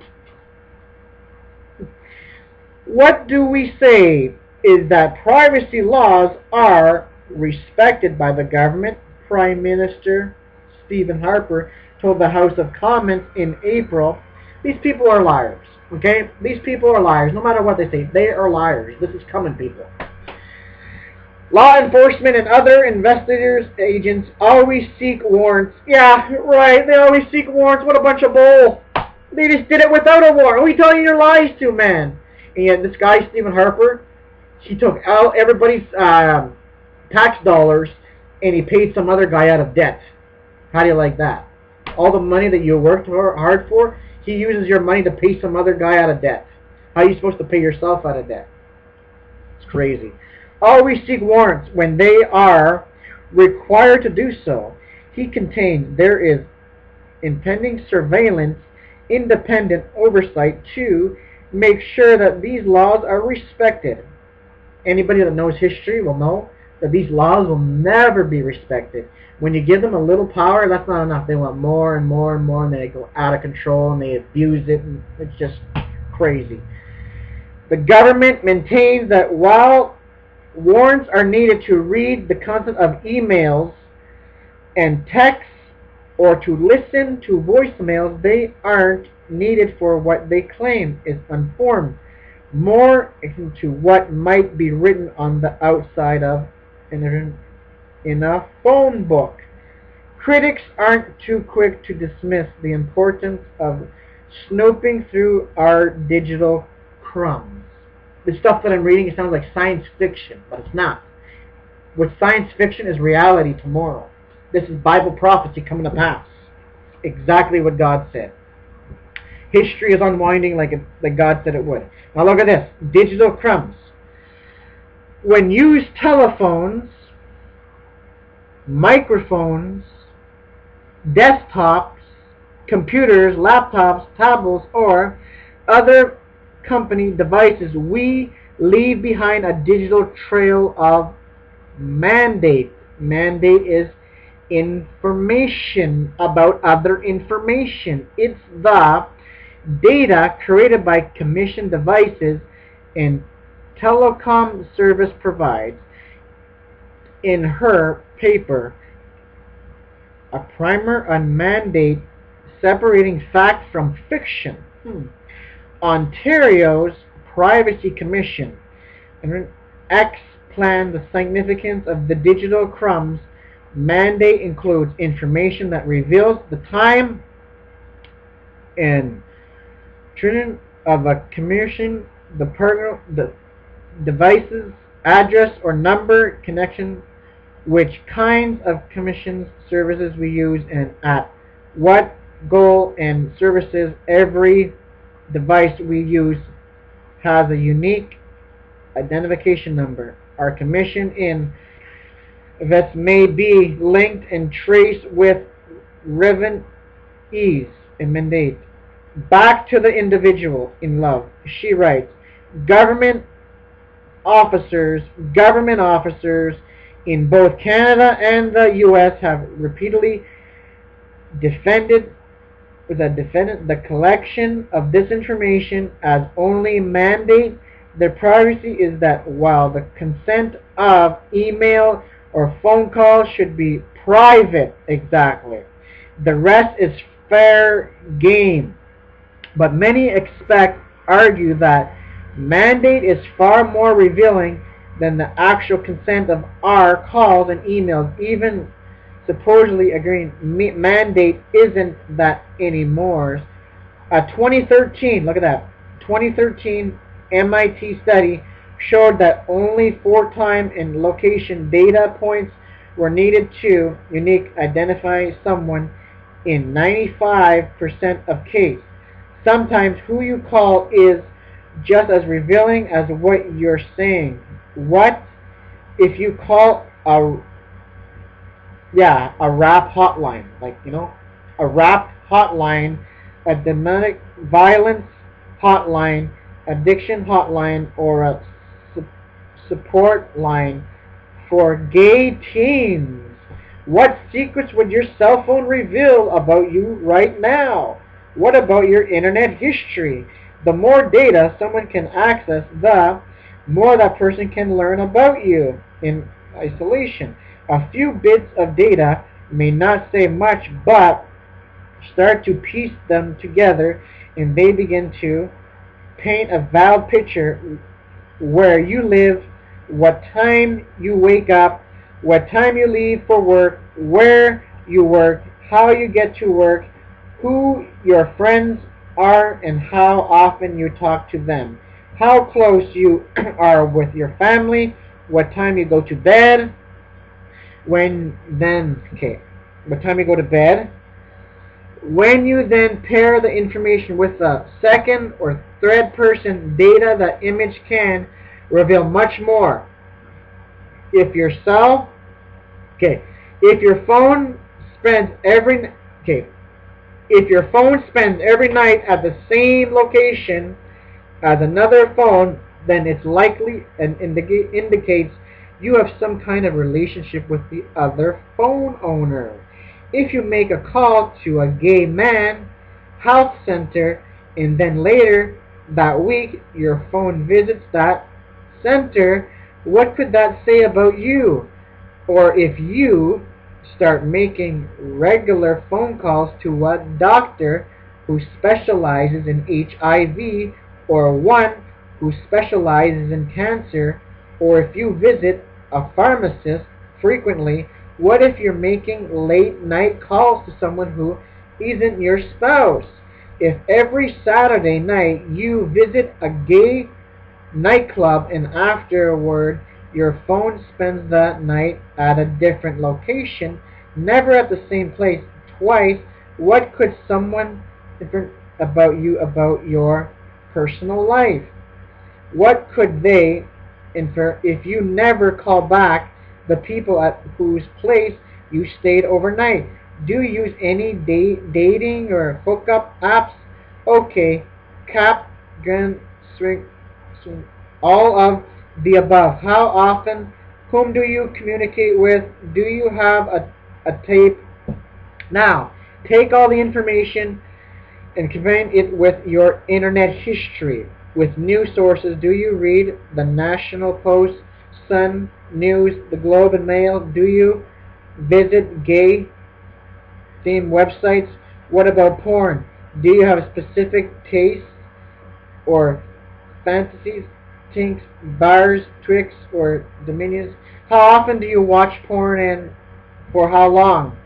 What do we say is that privacy laws are respected by the government. Prime Minister Stephen Harper told the House of Commons in April. These people are liars. Okay? These people are liars. No matter what they say, they are liars. This is coming, people. Law enforcement and other investigators agents always seek warrants. Yeah, right. They always seek warrants. What a bunch of bull. They just did it without a warrant. Who are you telling your lies to, man? And yet this guy, Stephen Harper, he took out everybody's tax dollars and he paid some other guy out of debt. How do you like that? all the money that you worked hard for, he uses your money to pay some other guy out of debt. How are you supposed to pay yourself out of debt? It's crazy. Always seek warrants when they are required to do so. He contains, there is impending surveillance, independent oversight to make sure that these laws are respected. Anybody that knows history will know that these laws will never be respected. When you give them a little power, that's not enough. They want more and more and more, and they go out of control and they abuse it, and it's just crazy. The government maintains that while warrants are needed to read the content of emails and texts or to listen to voicemails, they aren't needed for what they claim is unformed, more into what might be written on the outside of in a phone book. Critics aren't too quick to dismiss the importance of snooping through our digital crumbs. The stuff that I'm reading, it sounds like science fiction, but it's not. What science fiction is reality tomorrow. This is Bible prophecy coming to pass. Exactly what God said. History is unwinding like God said it would. Now look at this. Digital crumbs. When used telephones, microphones, desktops, computers, laptops, tablets, or other company devices, we leave behind a digital trail of mandate. Mandate is information about other information. It's the data created by commissioned devices and telecom service provides. In her paper, A Primer on Mandate, Separating Fact from Fiction, Ontario's Privacy Commission explained the significance of the digital crumbs. Mandate includes information that reveals the time and turn of a commission, the partner, the device's address or number, connection, which kinds of commissions services we use, and at what goal and services. Every device we use has a unique identification number. Our commission in that may be linked and traced with relevant ease and mandate. Back to the individual in love. She writes, government officers in both Canada and the U.S. have repeatedly defended the collection of this information as only mandate. Their privacy is that while the consent of email or phone calls should be private, exactly, the rest is fair game. But many argue that mandate is far more revealing than the actual consent of our calls and emails. Even supposedly agreeing mandate isn't that anymore. A 2013, look at that, 2013 MIT study showed that only 4 time and location data points were needed to unique identify someone in 95% of cases. Sometimes who you call is just as revealing as what you're saying. What if you call a rap hotline, a rap hotline, a domestic violence hotline, addiction hotline, or a support line for gay teens? What secrets would your cell phone reveal about you right now? What about your internet history? The more data someone can access, the more that person can learn about you in isolation. A few bits of data may not say much, but start to piece them together, and they begin to paint a valid picture: where you live, what time you wake up, what time you leave for work, where you work, how you get to work, who your friends are, and how often you talk to them, how close you are with your family, what time you go to bed, what time you go to bed, When you then pair the information with the second or third person data, the image can reveal much more. If your cell, if your phone spends every night at the same location as another phone, then it's likely and indicates you have some kind of relationship with the other phone owner. If you make a call to a gay man health center and then later that week your phone visits that center, what could that say about you? Or if you start making regular phone calls to a doctor who specializes in HIV, or one who specializes in cancer, or if you visit a pharmacist frequently, what if you're making late night calls to someone who isn't your spouse? If every Saturday night you visit a gay nightclub and afterward your phone spends that night at a different location, never at the same place twice, what could someone different about you about your personal life? What could they infer if you never call back the people at whose place you stayed overnight? Do you use any dating or hookup apps? Okay, cap, grand, swing, all of the above. How often? Whom do you communicate with? Do you have a tape? Now, take all the information and combine it with your internet history. With news sources, do you read the National Post, Sun, News, the Globe and Mail? Do you visit gay themed websites? What about porn? Do you have specific tastes or fantasies, tinks, bars, tricks, or dominions? How often do you watch porn and for how long?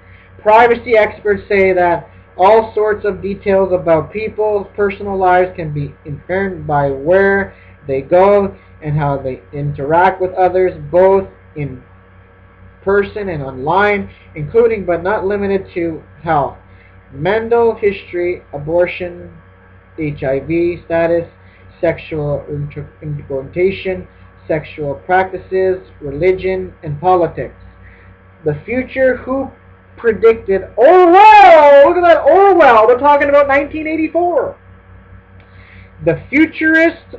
Privacy experts say that all sorts of details about people's personal lives can be inferred by where they go and how they interact with others, both in person and online, including but not limited to health, mental history, abortion, HIV status, sexual orientation, sexual practices, religion, and politics. The future, who predicted Orwell? Look at that, Orwell. They're talking about 1984. The futurists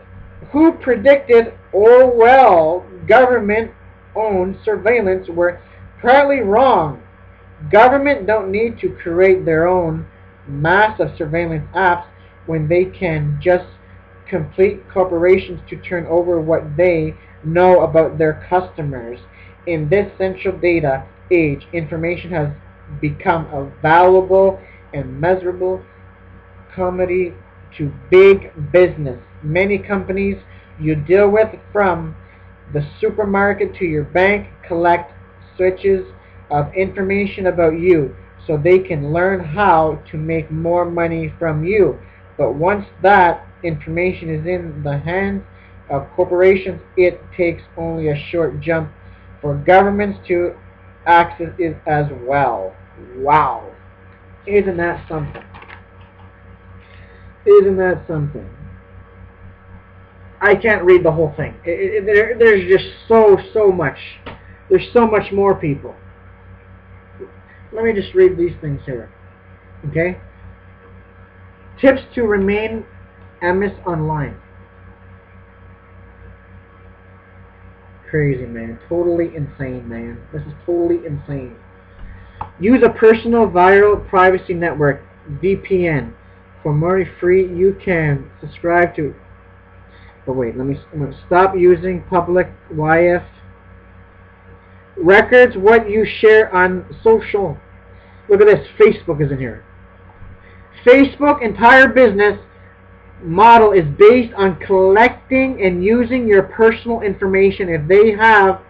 who predicted Orwell government-owned surveillance were partly wrong. Government don't need to create their own massive surveillance apps when they can just complete corporations to turn over what they know about their customers. In this central data age, information has become a valuable and measurable commodity to big business. Many companies you deal with, from the supermarket to your bank, collect switches of information about you so they can learn how to make more money from you. But once that information is in the hands of corporations, it takes only a short jump for governments to access it as well. Wow. Isn't that something? Isn't that something? I can't read the whole thing. There's just so much. There's so much more, people. Let me just read these things here. Okay? Tips to remain anonymous online. Crazy, man. Totally insane, man. This is totally insane. Use a personal viral privacy network, VPN. For more free, you can subscribe to. But wait, I'm going to stop using public Wi-Fi. Records what you share on social. Look at this. Facebook is in here. Facebook entire business model is based on collecting and using your personal information. If they have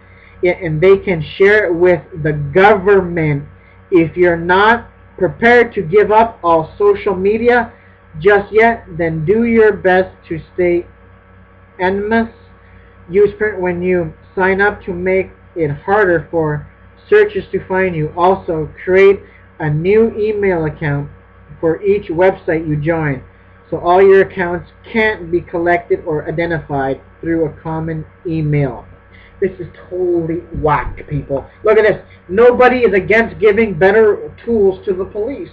it and they can share it with the government, if you're not prepared to give up all social media just yet, then do your best to stay anonymous. Use print when you sign up to make it harder for searchers to find you. Also, create a new email account for each website you join, so all your accounts can't be collected or identified through a common email. This is totally whack, people. Look at this. Nobody is against giving better tools to the police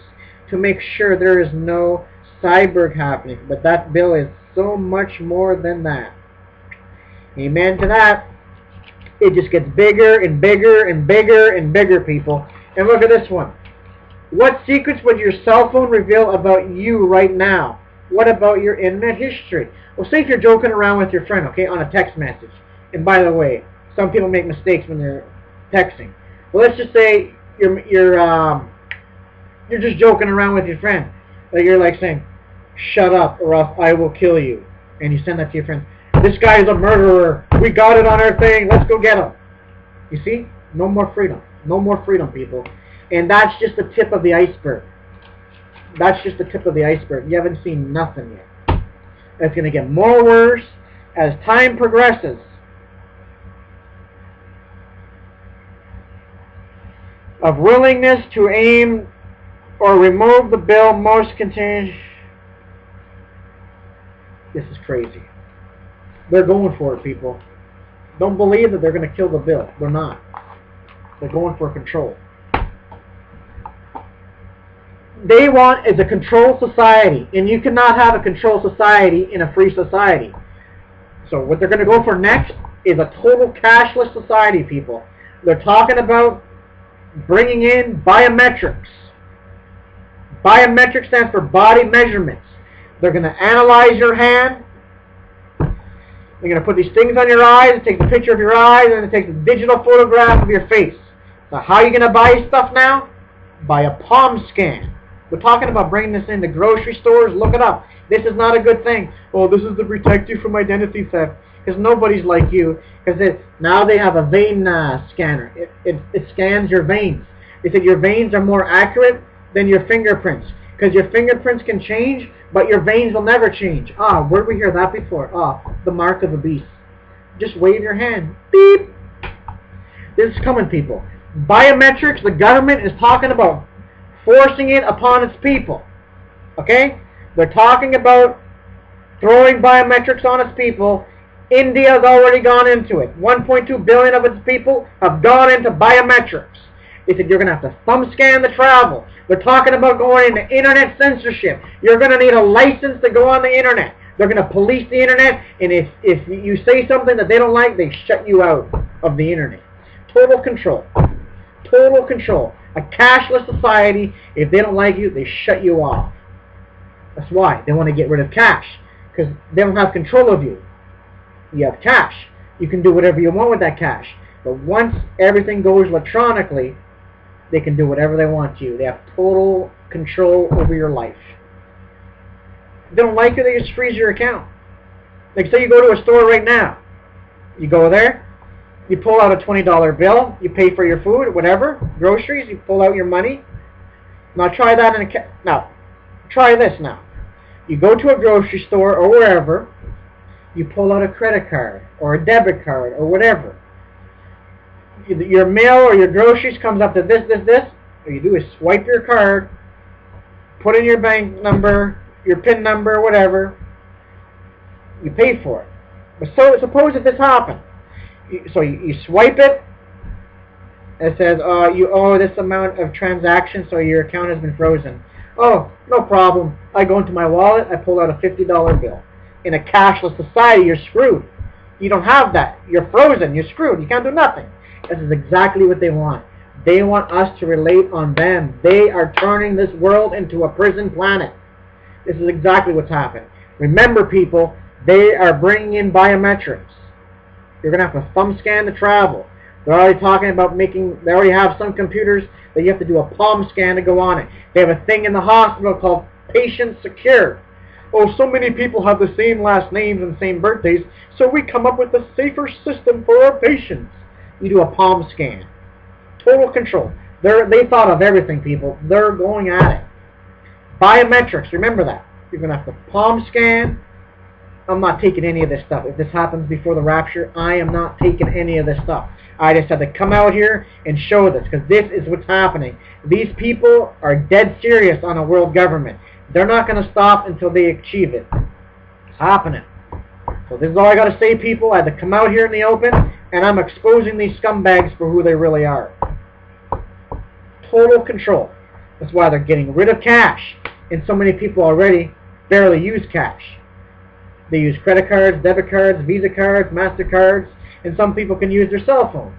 to make sure there is no cyber happening, but that bill is so much more than that. Amen to that. It just gets bigger and bigger and bigger and bigger, people. And look at this one. What secrets would your cell phone reveal about you right now? What about your internet history? Well, say if you're joking around with your friend, okay, on a text message. And by the way, some people make mistakes when they're texting. Well, let's just say you're just joking around with your friend. Like you're like saying, "Shut up, or else I will kill you." And you send that to your friend. "This guy is a murderer. We got it on our thing. Let's go get him." You see? No more freedom. No more freedom, people. And that's just the tip of the iceberg. That's just the tip of the iceberg. You haven't seen nothing yet. It's going to get more worse as time progresses. Of willingness to aim or remove the bill most contains. This is crazy. They're going for it, people. Don't believe that they're going to kill the bill. They're not. They're going for control. They want is a controlled society, and you cannot have a controlled society in a free society. So what they're going to go for next is a total cashless society, people. They're talking about bringing in biometrics. Biometrics stands for body measurements. They're going to analyze your hand. They're going to put these things on your eyes, take the picture of your eyes, and take the digital photograph of your face. So how are you going to buy stuff now? By a palm scan. We're talking about bringing this into grocery stores. Look it up. This is not a good thing. Oh, this is to protect you from identity theft. Because nobody's like you. Because now they have a vein scanner. It scans your veins. They said your veins are more accurate than your fingerprints. Because your fingerprints can change, but your veins will never change. Ah, where did we hear that before? Ah, the mark of the beast. Just wave your hand. Beep. This is coming, people. Biometrics, the government is talking about forcing it upon its people. Okay? They're talking about throwing biometrics on its people. India has already gone into it. 1.2 billion of its people have gone into biometrics. They said you're going to have to thumb scan the travel. They're talking about going into internet censorship. You're going to need a license to go on the internet. They're going to police the internet, and if you say something that they don't like, they shut you out of the internet. Total control. Total control. A cashless society, if they don't like you, they shut you off. That's why they want to get rid of cash, because they don't have control of you. You have cash. You can do whatever you want with that cash. But once everything goes electronically, they can do whatever they want to you. They have total control over your life. If they don't like you, they just freeze your account. Like say you go to a store right now. You go there, you pull out a $20 bill, you pay for your food, whatever, groceries, you pull out your money. Now try that in a now, try this now. You go to a grocery store or wherever, you pull out a credit card or a debit card or whatever. Your mail or your groceries comes up to this. What you do is swipe your card, put in your bank number, your PIN number, whatever. You pay for it. But so suppose if this happened. So you swipe it. It says, you owe this amount of transactions, so your account has been frozen. Oh, no problem. I go into my wallet, I pull out a $50 bill. In a cashless society, you're screwed. You don't have that. You're frozen. You're screwed. You can't do nothing. This is exactly what they want. They want us to relate on them. They are turning this world into a prison planet. This is exactly what's happened. Remember, people, they are bringing in biometrics. You're going to have to thumb scan to travel. They're already talking about they already have some computers that you have to do a palm scan to go on it. They have a thing in the hospital called Patient Secure. Oh, so many people have the same last names and same birthdays, so we come up with a safer system for our patients. You do a palm scan. Total control. They thought of everything, people. They're going at it. Biometrics, remember that. You're going to have to palm scan. I'm not taking any of this stuff. If this happens before the rapture, I am not taking any of this stuff. I just had to come out here and show this, because this is what's happening. These people are dead serious on a world government. They're not going to stop until they achieve it. It's happening. So this is all I got to say, people. I had to come out here in the open, and I'm exposing these scumbags for who they really are. Total control. That's why they're getting rid of cash. And so many people already barely use cash. They use credit cards, debit cards, Visa cards, MasterCards, and some people can use their cell phones.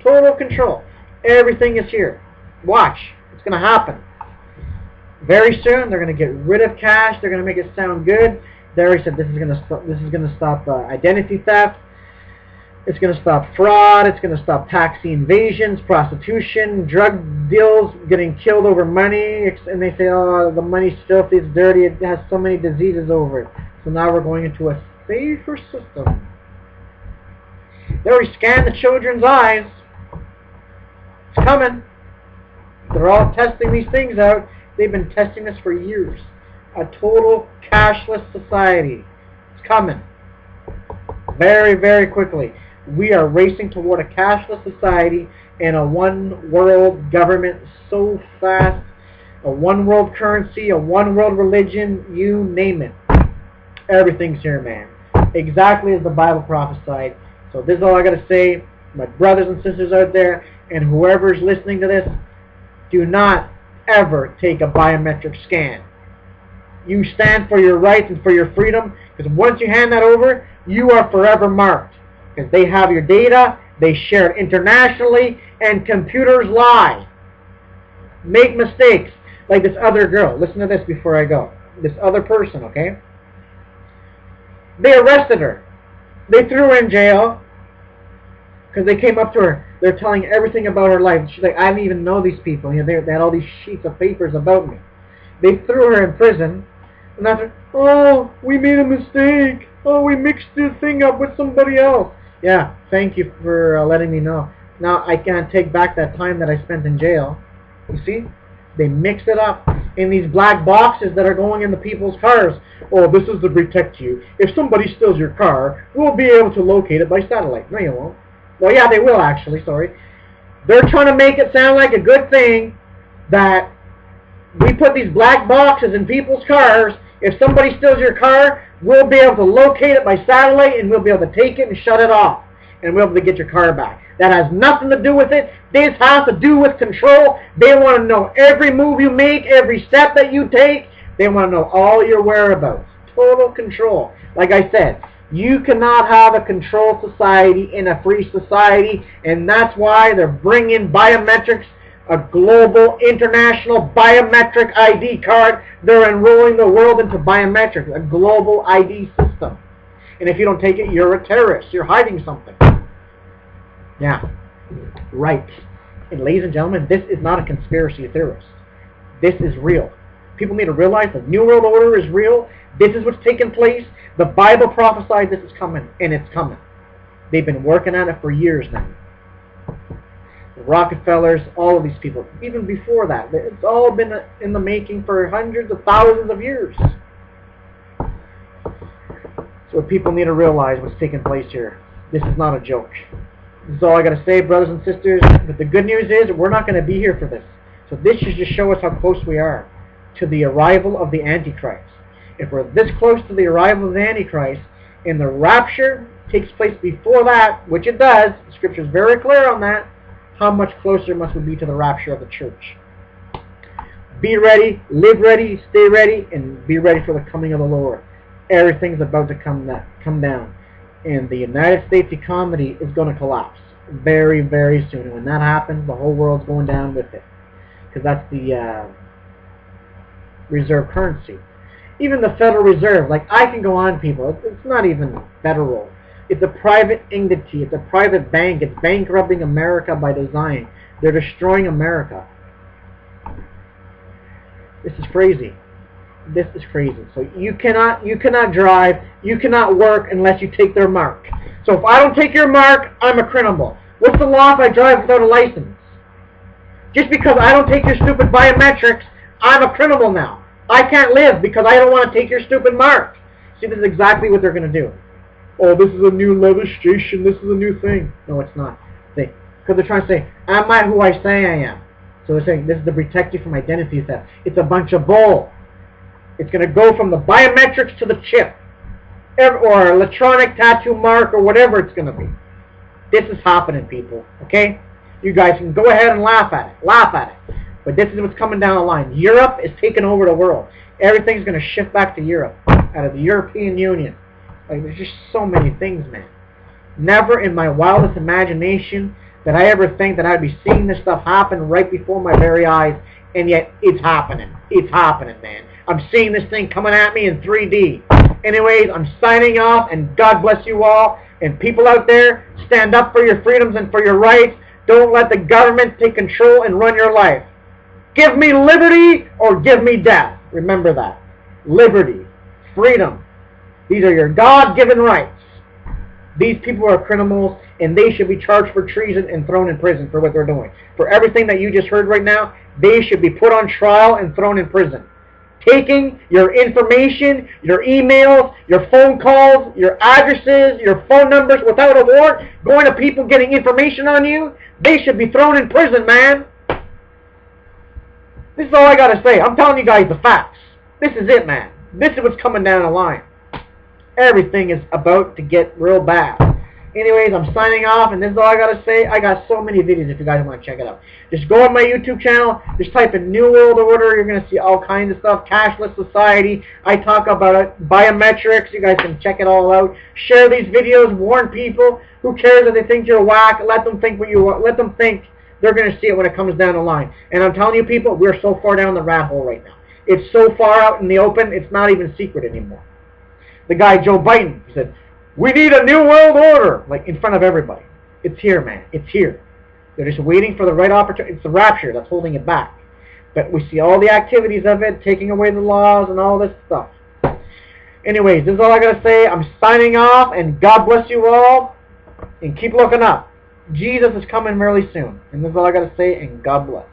Total control. Everything is here. Watch. It's going to happen. Very soon, they're going to get rid of cash. They're going to make it sound good. They already said this is going to stop identity theft. It's going to stop fraud. It's going to stop tax invasions, prostitution, drug deals, getting killed over money. And they say, oh, the money's filthy, it's dirty, it has so many diseases over it. So now we're going into a safer system. They already scanned the children's eyes. It's coming. They're all testing these things out. They've been testing this for years. A total cashless society. It's coming. Very, very quickly. We are racing toward a cashless society and a one-world government so fast. A one-world currency, a one-world religion, you name it. Everything's here, man. Exactly as the Bible prophesied. So this is all I got to say. My brothers and sisters out there, and whoever's listening to this, do not ever take a biometric scan. You stand for your rights and for your freedom, because once you hand that over, you are forever marked. Because they have your data, they share it internationally, and computers lie. Make mistakes. Like this other girl. Listen to this before I go. This other person, okay? They arrested her. They threw her in jail because they came up to her. They're telling everything about her life. She's like, I didn't even know these people. You know, they had all these sheets of papers about me. They threw her in prison. And after, oh, we made a mistake. Oh, we mixed the thing up with somebody else. Yeah, thank you for letting me know. Now I can't take back that time that I spent in jail. You see? They mix it up in these black boxes that are going in the people's cars. Oh, this is to protect you. If somebody steals your car, we'll be able to locate it by satellite. No, you won't. Well, yeah, they will actually, sorry. They're trying to make it sound like a good thing that we put these black boxes in people's cars. If somebody steals your car, we'll be able to locate it by satellite, and we'll be able to take it and shut it off. And we'll be able to get your car back. That has nothing to do with it. This has to do with control. They want to know every move you make, every step that you take. They want to know all your whereabouts. Total control. Like I said, you cannot have a controlled society in a free society, and that's why they're bringing biometrics, a global, international biometric ID card. They're enrolling the world into biometrics, a global ID system. And if you don't take it, you're a terrorist. You're hiding something. Yeah, right. And ladies and gentlemen, this is not a conspiracy theorist. This is real. People need to realize the New World Order is real. This is what's taking place. The Bible prophesied this is coming, and it's coming. They've been working on it for years now. The Rockefellers, all of these people, even before that, it's all been in the making for hundreds of thousands of years. So people need to realize what's taking place here. This is not a joke. This is all I got to say, brothers and sisters. But the good news is we're not going to be here for this. So this should just show us how close we are to the arrival of the Antichrist. If we're this close to the arrival of the Antichrist, and the rapture takes place before that, which it does, the Scripture is very clear on that, how much closer must we be to the rapture of the church? Be ready, live ready, stay ready, and be ready for the coming of the Lord. Everything's about to come down. And the United States economy is going to collapse very, very soon. And when that happens, the whole world's going down with it. Because that's the reserve currency. Even the Federal Reserve, like I can go on, people, it's not even federal. It's a private entity. It's a private bank. It's bankrupting America by design. They're destroying America. This is crazy. This is crazy. So you cannot drive, you cannot work unless you take their mark. So if I don't take your mark, I'm a criminal. What's the law if I drive without a license? Just because I don't take your stupid biometrics, I'm a criminal now. I can't live because I don't want to take your stupid mark. See, this is exactly what they're going to do. Oh, this is a new legislation. This is a new thing. No, it's not. Because they're trying to say, am I who I say I am? So they're saying, this is to protect you from identity theft. It's a bunch of bull. It's going to go from the biometrics to the chip. Or electronic tattoo mark, or whatever it's going to be. This is happening, people. Okay? You guys can go ahead and laugh at it. Laugh at it. But this is what's coming down the line. Europe is taking over the world. Everything's going to shift back to Europe. Out of the European Union. Like, there's just so many things, man. Never in my wildest imagination did I ever think that I'd be seeing this stuff happen right before my very eyes. And yet, it's happening. It's happening, man. I'm seeing this thing coming at me in 3D. Anyways, I'm signing off, and God bless you all. And people out there, stand up for your freedoms and for your rights. Don't let the government take control and run your life. Give me liberty or give me death. Remember that. Liberty. Freedom. These are your God-given rights. These people are criminals, and they should be charged for treason and thrown in prison for what they're doing. For everything that you just heard right now, they should be put on trial and thrown in prison. Taking your information, your emails, your phone calls, your addresses, your phone numbers without a warrant, going to people getting information on you, they should be thrown in prison, man. This is all I got to say. I'm telling you guys the facts. This is it, man. This is what's coming down the line. Everything is about to get real bad. Anyways, I'm signing off, and this is all I got to say. I got so many videos if you guys want to check it out. Just go on my YouTube channel. Just type in New World Order. You're going to see all kinds of stuff. Cashless society. I talk about it. Biometrics. You guys can check it all out. Share these videos. Warn people. Who cares if they think you're whack? Let them think what you want. Let them think they're going to see it when it comes down the line. And I'm telling you, people, we're so far down the rat hole right now. It's so far out in the open, it's not even secret anymore. The guy, Joe Biden, said, we need a new world order, like in front of everybody. It's here, man. It's here. They're just waiting for the right opportunity. It's the rapture that's holding it back. But we see all the activities of it, taking away the laws and all this stuff. Anyways, this is all I got to say. I'm signing off, and God bless you all, and keep looking up. Jesus is coming really soon. And this is all I got to say, and God bless.